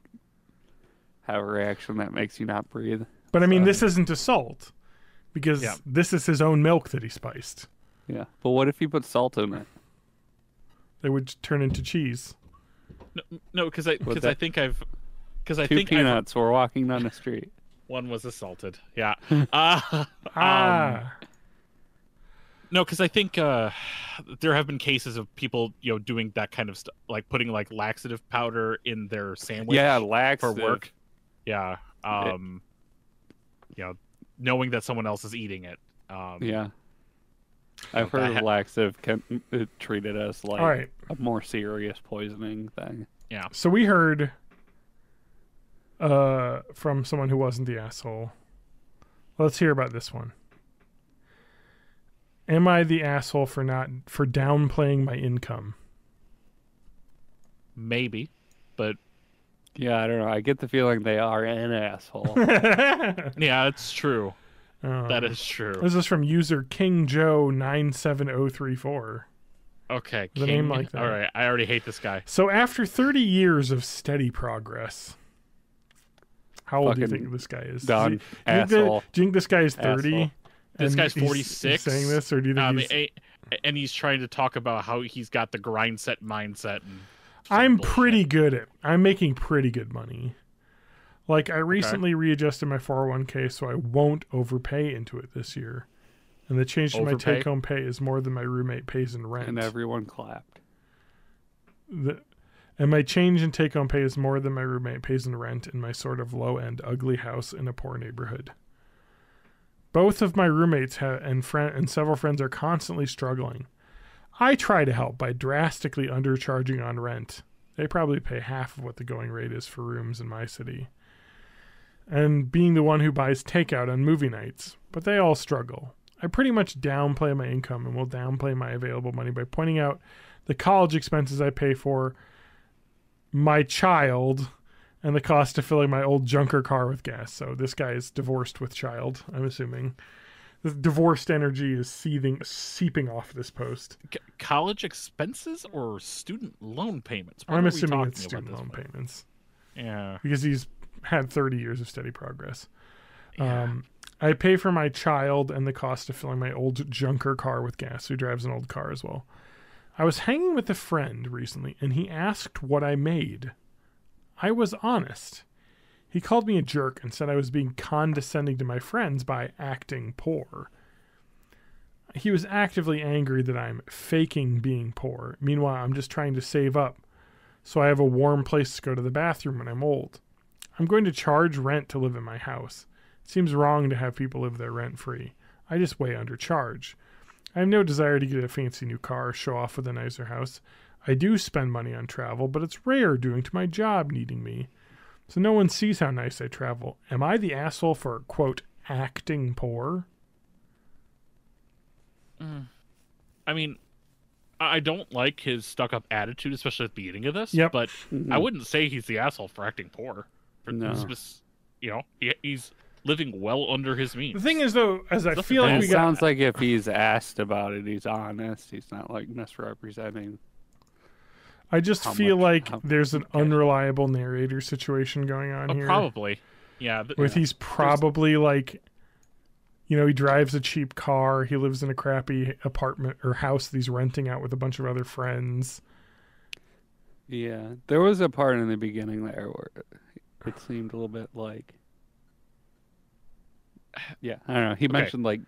have a reaction that makes you not breathe. But, I mean, this isn't assault. Because this is his own milk that he spiced. Yeah. But what if you put salt in it? They would turn into cheese. No, because I think I've... Two peanuts were walking down the street. One was assaulted. Yeah. No, because I think there have been cases of people, doing that kind of stuff, like putting like laxative powder in their sandwich. Yeah, laxative for work. Yeah. Knowing that someone else is eating it. Yeah. I've heard laxative can treated as like a more serious poisoning thing. Yeah. So we heard from someone who wasn't the asshole. Let's hear about this one. Am I the asshole for downplaying my income? Maybe, but yeah, I don't know. I get the feeling they are an asshole. Yeah, it's true. That is true. This is from user King Joe 97034. Okay, the name like that. All right, I already hate this guy. So after 30 years of steady progress, how old do you think this guy is? Done. Do you think this guy is 30? Asshole. This guy's 46. He's saying this, or do you think and he's trying to talk about how he's got the grind set mindset. And I'm making pretty good money. Like, I recently readjusted my 401k so I won't overpay into it this year. And the change to my take-home pay is more than my roommate pays in rent. And everyone clapped. And my change in take-home pay is more than my roommate pays in rent in my sort of low-end, ugly house in a poor neighborhood. Both of my roommates and several friends are constantly struggling. I try to help by drastically undercharging on rent. They probably pay half of what the going rate is for rooms in my city. And being the one who buys takeout on movie nights. But they all struggle. I pretty much downplay my income and will downplay my available money by pointing out the college expenses I pay for my child and the cost of filling my old junker car with gas. So this guy is divorced with child, I'm assuming. The divorced energy is seeping off this post. College expenses or student loan payments? I'm assuming it's student loan payments. Yeah. Because he's had 30 years of steady progress. Yeah. I pay for my child and the cost of filling my old junker car with gas, who drives an old car as well. I was hanging with a friend recently, and he asked what I made. I was honest. He called me a jerk and said I was being condescending to my friends by acting poor. He was actively angry that I'm faking being poor. Meanwhile, I'm just trying to save up so I have a warm place to go to the bathroom when I'm old. I'm going to charge rent to live in my house. It seems wrong to have people live there rent-free. I just way undercharge. I have no desire to get a fancy new car or show off with a nicer house. I do spend money on travel, but it's rare due to my job needing me. So no one sees how nice I travel. Am I the asshole for, quote, acting poor? I mean, I don't like his stuck-up attitude, especially at the beginning of this. Yep. But I wouldn't say he's the asshole for acting poor. No. He's living well under his means. The thing is, though, as I feel like it sounds like if he's asked about it, he's honest. He's not like misrepresenting. I just feel like there's an unreliable narrator situation going on here. Probably. Yeah. He's probably like, you know, he drives a cheap car. He lives in a crappy apartment or house that he's renting out with a bunch of other friends. Yeah. There was a part in the beginning there where it seemed a little bit like, yeah, I don't know. He mentioned like,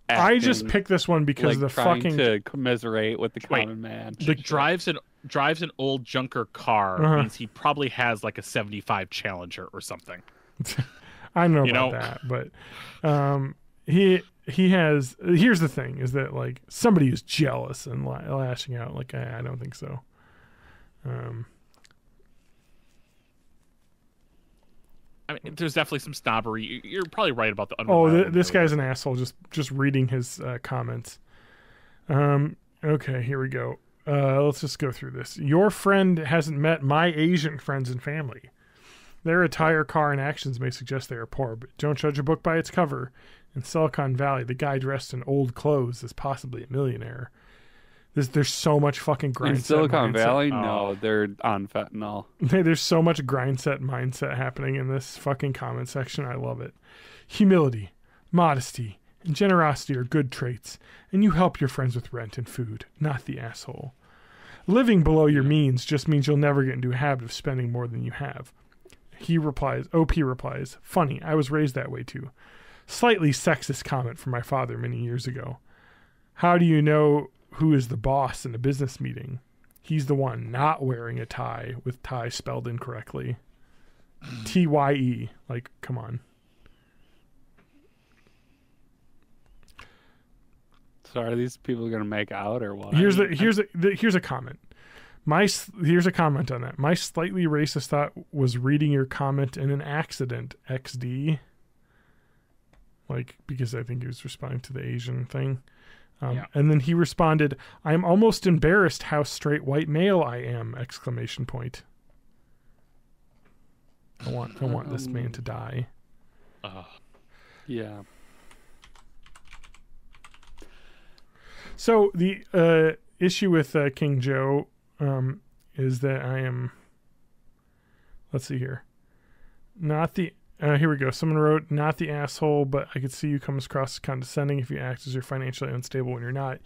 I just picked this one because like the trying fucking to commiserate with the common man. He drives an old junker car means he probably has like a 75 Challenger or something. I know about that, but he has. Here's the thing: is that like somebody who's jealous and lashing out. Like I don't think so. I mean, there's definitely some snobbery. You're probably right about the. This guy's an asshole. Just reading his comments. Okay, here we go. Let's just go through this. Your friend hasn't met my Asian friends and family. Their attire, car, and actions may suggest they are poor, but don't judge a book by its cover. In Silicon Valley, the guy dressed in old clothes is possibly a millionaire. There's so much fucking grindset. In Silicon Valley, no, they're on fentanyl. There's so much grindset mindset happening in this fucking comment section. I love it. Humility, modesty, and generosity are good traits, and you help your friends with rent and food, not the asshole. Living below your means just means you'll never get into a habit of spending more than you have. OP replies, funny, I was raised that way too. Slightly sexist comment from my father many years ago. How do you know who is the boss in a business meeting? He's the one not wearing a tie with tie spelled incorrectly. TYE. Like, come on. So are these people going to make out or what? Here's a comment. Here's a comment on that. My slightly racist thought was reading your comment in an accident, XD. Like, because I think he was responding to the Asian thing. And then he responded, I'm almost embarrassed how straight white male I am, exclamation point. I want this man to die. Yeah. So the issue with King Joe is that I am, let's see here, not the, here we go. Someone wrote, not the asshole, but I could see you comes across as condescending if you act as you're financially unstable when you're not.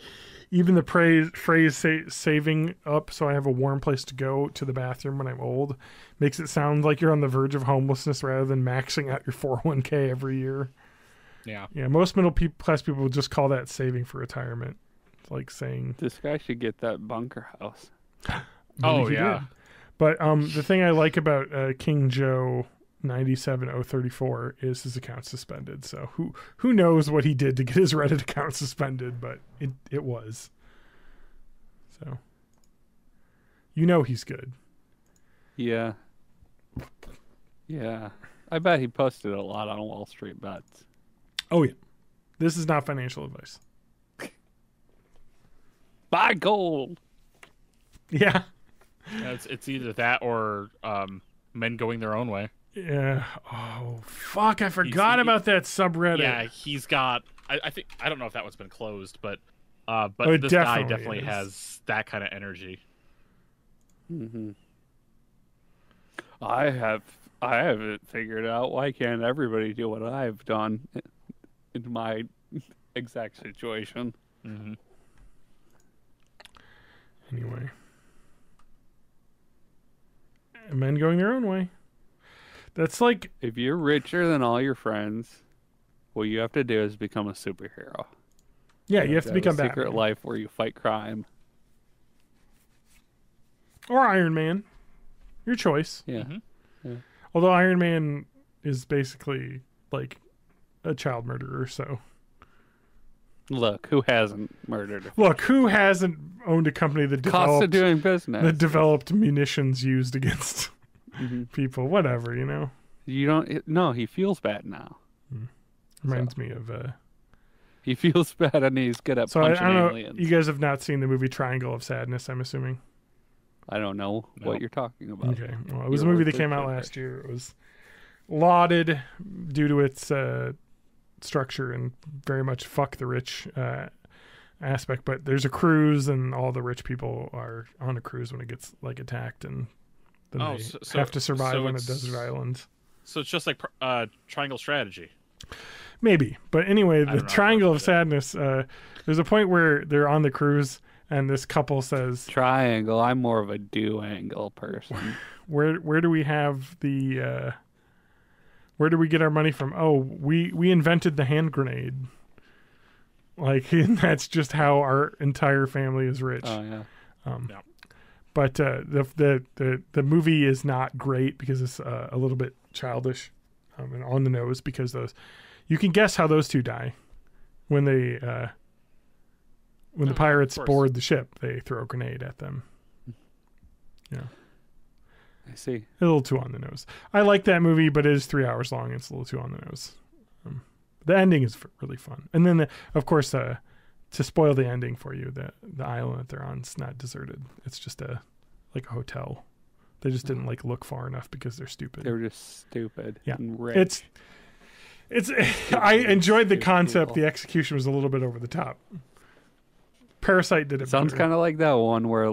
Even the phrase saving up so I have a warm place to go to the bathroom when I'm old makes it sound like you're on the verge of homelessness rather than maxing out your 401k every year. Yeah. Yeah, most middle class people would just call that saving for retirement. It's like saying... This guy should get that bunker house. Oh, yeah. Did. But the thing I like about King Joe 97034 is his account suspended. So who knows what he did to get his Reddit account suspended, but it was. So you know he's good. Yeah. Yeah. I bet he posted a lot on Wall Street Bets. Oh yeah. This is not financial advice. Buy gold. Yeah. It's either that or men going their own way. Yeah. Oh fuck! I forgot about that subreddit. Yeah, he's got. I think I don't know if that one's been closed, but this guy definitely has that kind of energy. Mm-hmm. I haven't figured out why can't everybody do what I've done in my exact situation. Mm-hmm. Anyway, men going their own way. That's like... If you're richer than all your friends, what you have to do is become a superhero. Yeah, you have to become Batman. Secret life where you fight crime. Or Iron Man. Your choice. Yeah. Mm-hmm. Yeah. Although Iron Man is basically like a child murderer, so... Look, who hasn't murdered? Look, who hasn't owned a company that Cost of doing business. that developed munitions used against people? Whatever, you know. You don't. No, he feels bad now. Reminds me of He feels bad and he's good at So I punching don't know. aliens. You guys have not seen the movie Triangle of Sadness, I'm assuming. I don't know what you're talking about. Okay. Well, it was a movie that came out last year. It was lauded due to its structure and very much fuck the rich aspect. But there's a cruise, and all the rich people are on a cruise when it gets like attacked, and then they have to survive on a desert island. So it's just like Triangle Strategy. Maybe. But anyway, the Triangle of Sadness, there's a point where they're on the cruise, and this couple says, Triangle. I'm more of a do-angle person. Where do we have the where do we get our money from? Oh, we invented the hand grenade. Like, and that's just how our entire family is rich. Oh yeah. Yeah. But the movie is not great because it's a little bit childish and on the nose, because you can guess how those two die when the pirates board the ship. They throw a grenade at them. Yeah. I see. A little too on the nose. I like that movie, but it is 3 hours long. It's a little too on the nose. The ending is really fun. And then, of course, to spoil the ending for you, the island that they're on is not deserted. It's just like a hotel. They just didn't look far enough because they're stupid. They're just stupid. Yeah. And rich. It's I enjoyed the concept. People. The execution was a little bit over the top. Parasite did it. Sounds kind of like that one where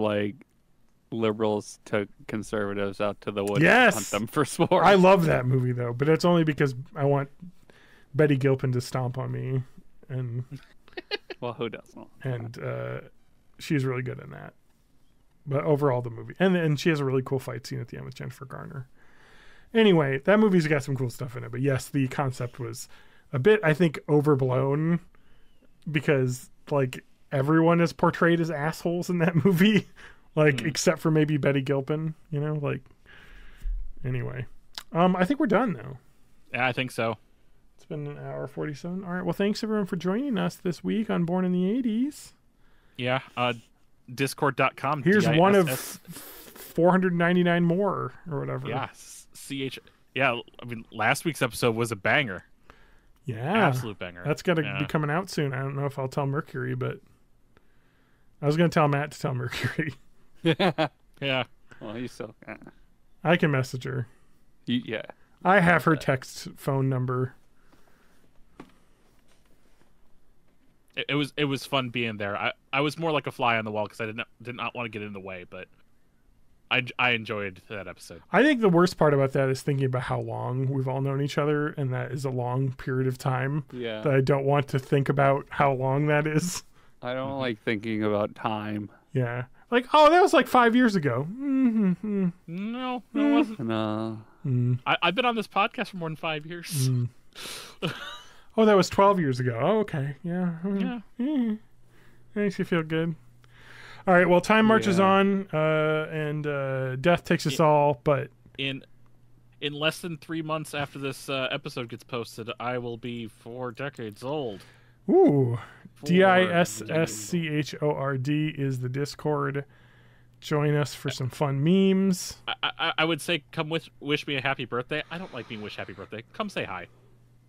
liberals took conservatives out to the woods to hunt them for sport. I love that movie though, but it's only because I want Betty Gilpin to stomp on me, and well, who doesn't? And she's really good in that. But overall, the movie, and she has a really cool fight scene at the end with Jennifer Garner. Anyway, that movie's got some cool stuff in it. But yes, the concept was a bit, I think, overblown because everyone is portrayed as assholes in that movie, except for maybe Betty Gilpin. Anyway, I think we're done though. Yeah, I think so. It's been an hour 47. All right. Well, thanks everyone for joining us this week on Born in the 80s. Yeah. Discord.com. Here's one of 499 more or whatever. Yeah. Yeah. I mean, last week's episode was a banger. Yeah. Absolute banger. That's got to be coming out soon. I don't know if I'll tell Mercury, but I was going to tell Matt to tell Mercury. Yeah. Well, he's so. I can message her. Yeah. I have her text phone number. It was fun being there. I was more like a fly on the wall because I did not want to get in the way, but I enjoyed that episode. I think the worst part about that is thinking about how long we've all known each other, and that is a long period of time. Yeah. That I don't want to think about how long that is. I don't like thinking about time. Yeah. That was 5 years ago. Mm-hmm. No, it wasn't. No. I've been on this podcast for more than 5 years. Oh, that was 12 years ago. Oh, okay. Yeah. Yeah. Makes you feel good. All right. Well, time marches on, and death takes us all. But in less than 3 months after this episode gets posted, I will be 4 decades old. Ooh. DISSCHORD is the Discord. Join us for some fun memes. I would say come wish me a happy birthday. I don't like being wished happy birthday. Come say hi.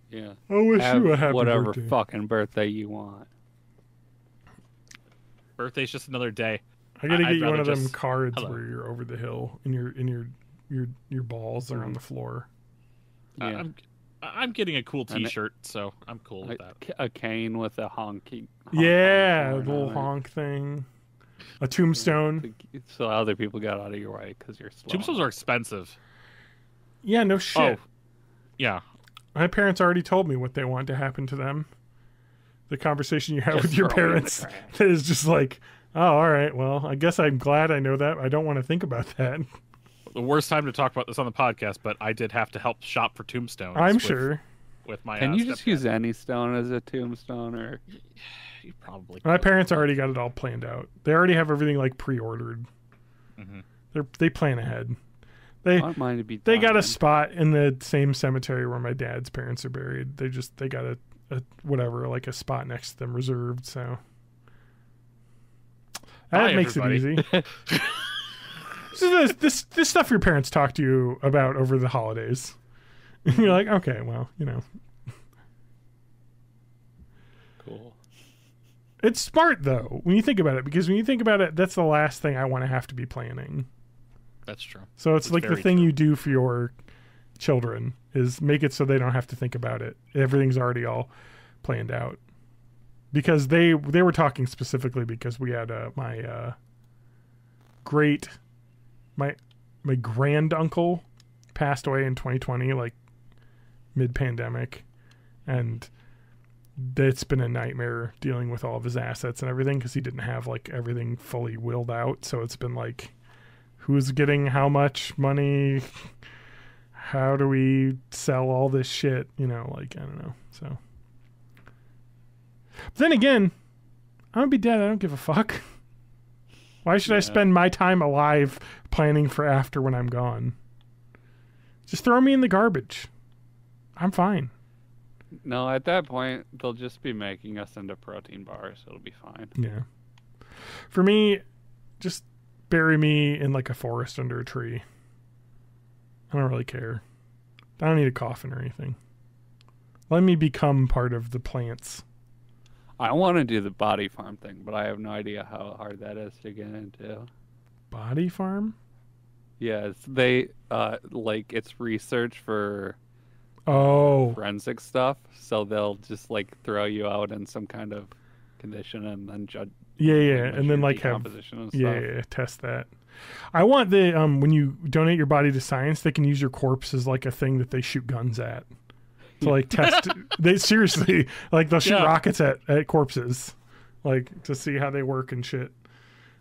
Yeah. I wish you a happy whatever birthday. Fucking birthday you want. Birthday's just another day. I gotta get you one of them cards where you're over the hill and your balls are on the floor. Yeah. I'm getting a cool T-shirt, so I'm cool with that. A cane with a honk yeah, the little honk thing. A tombstone. So other people got out of your way because you're slow. Tombstones are expensive. Yeah, no shit. Oh, yeah. My parents already told me what they want to happen to them. The conversation you have with your parents is just oh, all right, well, I guess I'm glad I know that. I don't want to think about that. The worst time to talk about this on the podcast, but I did have to help shop for tombstones. I'm sure. With my Can you just use any stone as a tombstone, or you probably? My parents already got it all planned out. They already have everything pre-ordered. Mm-hmm. They plan ahead. They got a spot in the same cemetery where my dad's parents are buried. They got a spot next to them reserved. So that makes it easy. So this stuff your parents talk to you about over the holidays. You're like, okay, well, Cool. cool. It's smart though when you think about it, because when you think about it, that's the last thing I want to have to be planning. That's true. So it's like the thing you do for your children is make it so they don't have to think about it. Everything's already all planned out. Because they were talking specifically because we had my grand uncle passed away in 2020, like mid-pandemic, and it's been a nightmare dealing with all of his assets and everything because he didn't have like everything fully willed out. So it's been like, who's getting how much money? How do we sell all this shit? You know, like, I don't know. So, but then again, I'm gonna be dead. I don't give a fuck. Why should I spend my time alive planning for after when I'm gone? Just throw me in the garbage. I'm fine. No, at that point, they'll just be making us into protein bars. It'll be fine. Yeah. For me, just bury me in like a forest under a tree. I don't really care. I don't need a coffin or anything. Let me become part of the plants. I want to do the body farm thing, but I have no idea how hard that is to get into. Body farm? Yes, they like it's research for forensic stuff, so they'll just like throw you out in some kind of condition and then judge. And then like have and stuff. Test that. I want the when you donate your body to science, they can use your corpse as like a thing that they shoot guns at. To like test they seriously like they'll shoot rockets at corpses like to see how they work and shit.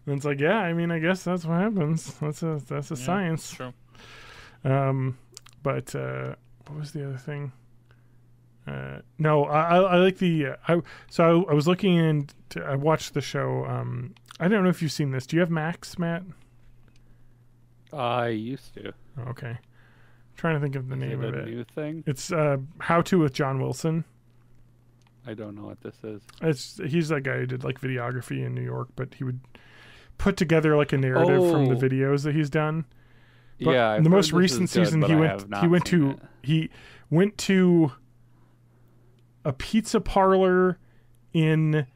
And it's like, yeah, I mean, I guess that's what happens. That's a science. True. But what was the other thing? No, I like the I was looking into I watched the show. I don't know if you've seen this. Do you have Max, Matt? I used to. Oh, okay. Trying to think of the name of it. New thing? It's How To with John Wilson. I don't know what this is. He's that guy who did like videography in New York, but he would put together like a narrative from the videos that he's done. But yeah, in the most recent season, he went to a pizza parlor in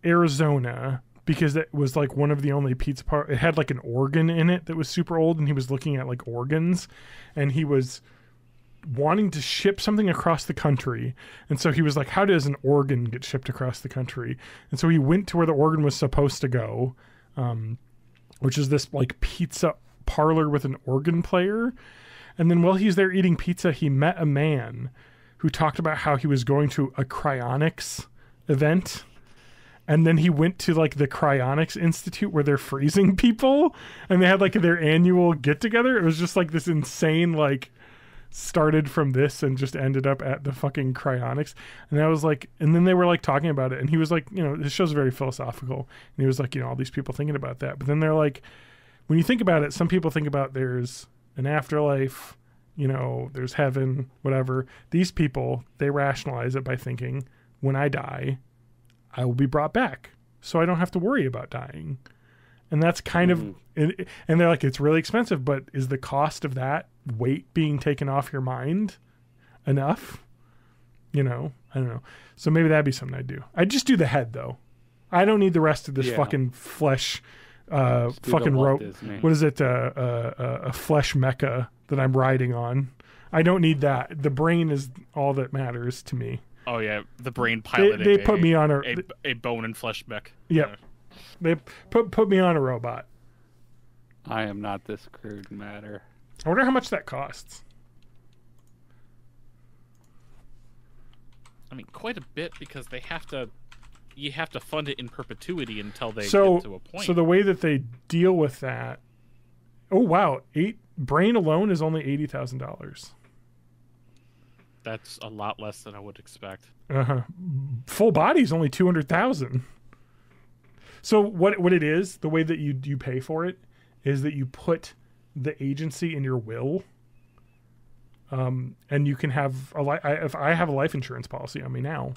Arizona because it was like one of the only pizza parlors. It had like an organ in it that was super old, and he was looking at like organs, and he was wanting to ship something across the country. And so he was like, how does an organ get shipped across the country? And so he went to where the organ was supposed to go, which is this like pizza parlor with an organ player. And then while he's there eating pizza, he met a man who talked about how he was going to a cryonics event. And then he went to like the Cryonics Institute where they're freezing people, and they had like their annual get together. It was just like this insane, like started from this and just ended up at the fucking cryonics. And I was like, and then they were like talking about it, and he was like, you know, this show's very philosophical, and he was like, you know, all these people thinking about that. But then they're like, when you think about it, some people think about there's an afterlife, you know, there's heaven, whatever. These people, they rationalize it by thinking, when I die, I will be brought back, so I don't have to worry about dying. And that's kind of, and they're like, it's really expensive, but is the cost of that weight being taken off your mind enough? You know, I don't know. So maybe that'd be something I'd do. I'd just do the head though. I don't need the rest of this fucking flesh, fucking rope. What is it? A flesh mecha that I'm riding on. I don't need that. The brain is all that matters to me. Oh yeah, the brain piloting. They put me on a bone and flesh mech. Yep. They put me on a robot. I am not this crude matter. I wonder how much that costs. I mean, quite a bit, because you have to fund it in perpetuity until they get to a point. So the way that they deal with that, oh wow, brain alone is only $80,000. That's a lot less than I would expect. Full body is only $200,000. So what it is, the way that you pay for it is that you put the agency in your will, and you can have if I have a life insurance policy on me now,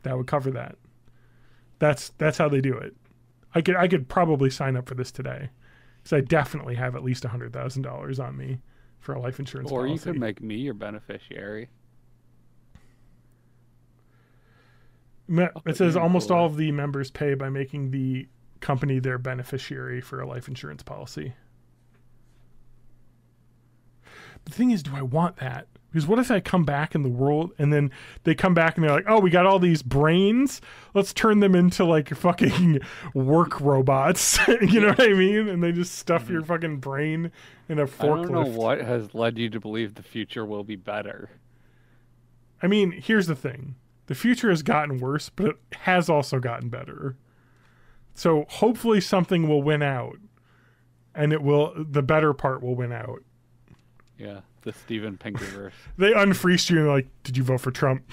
that would cover that. That's how they do it. I could probably sign up for this today, because I definitely have at least $100,000 on me for a life insurance policy. Or you could make me your beneficiary. It says almost all of the members pay by making the company their beneficiary for a life insurance policy. The thing is, do I want that? Because what if I come back in the world and then they come back and they're like, oh, we got all these brains. Let's turn them into like fucking work robots. You know what I mean? And they just stuff your fucking brain in a forklift. I don't know what has led you to believe the future will be better. I mean, here's the thing. The future has gotten worse, but it has also gotten better. So hopefully something will win out. And the better part will win out. Yeah, the Steven Pinkerverse. They unfreeze you and they're like, did you vote for Trump?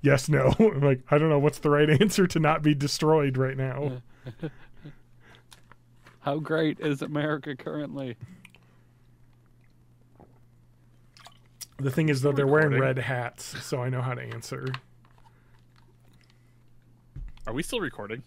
Yes, no. I'm like, I don't know what's the right answer to not be destroyed right now. How great is America currently? The thing is, though, they're wearing red hats, so I know how to answer. Are we still recording?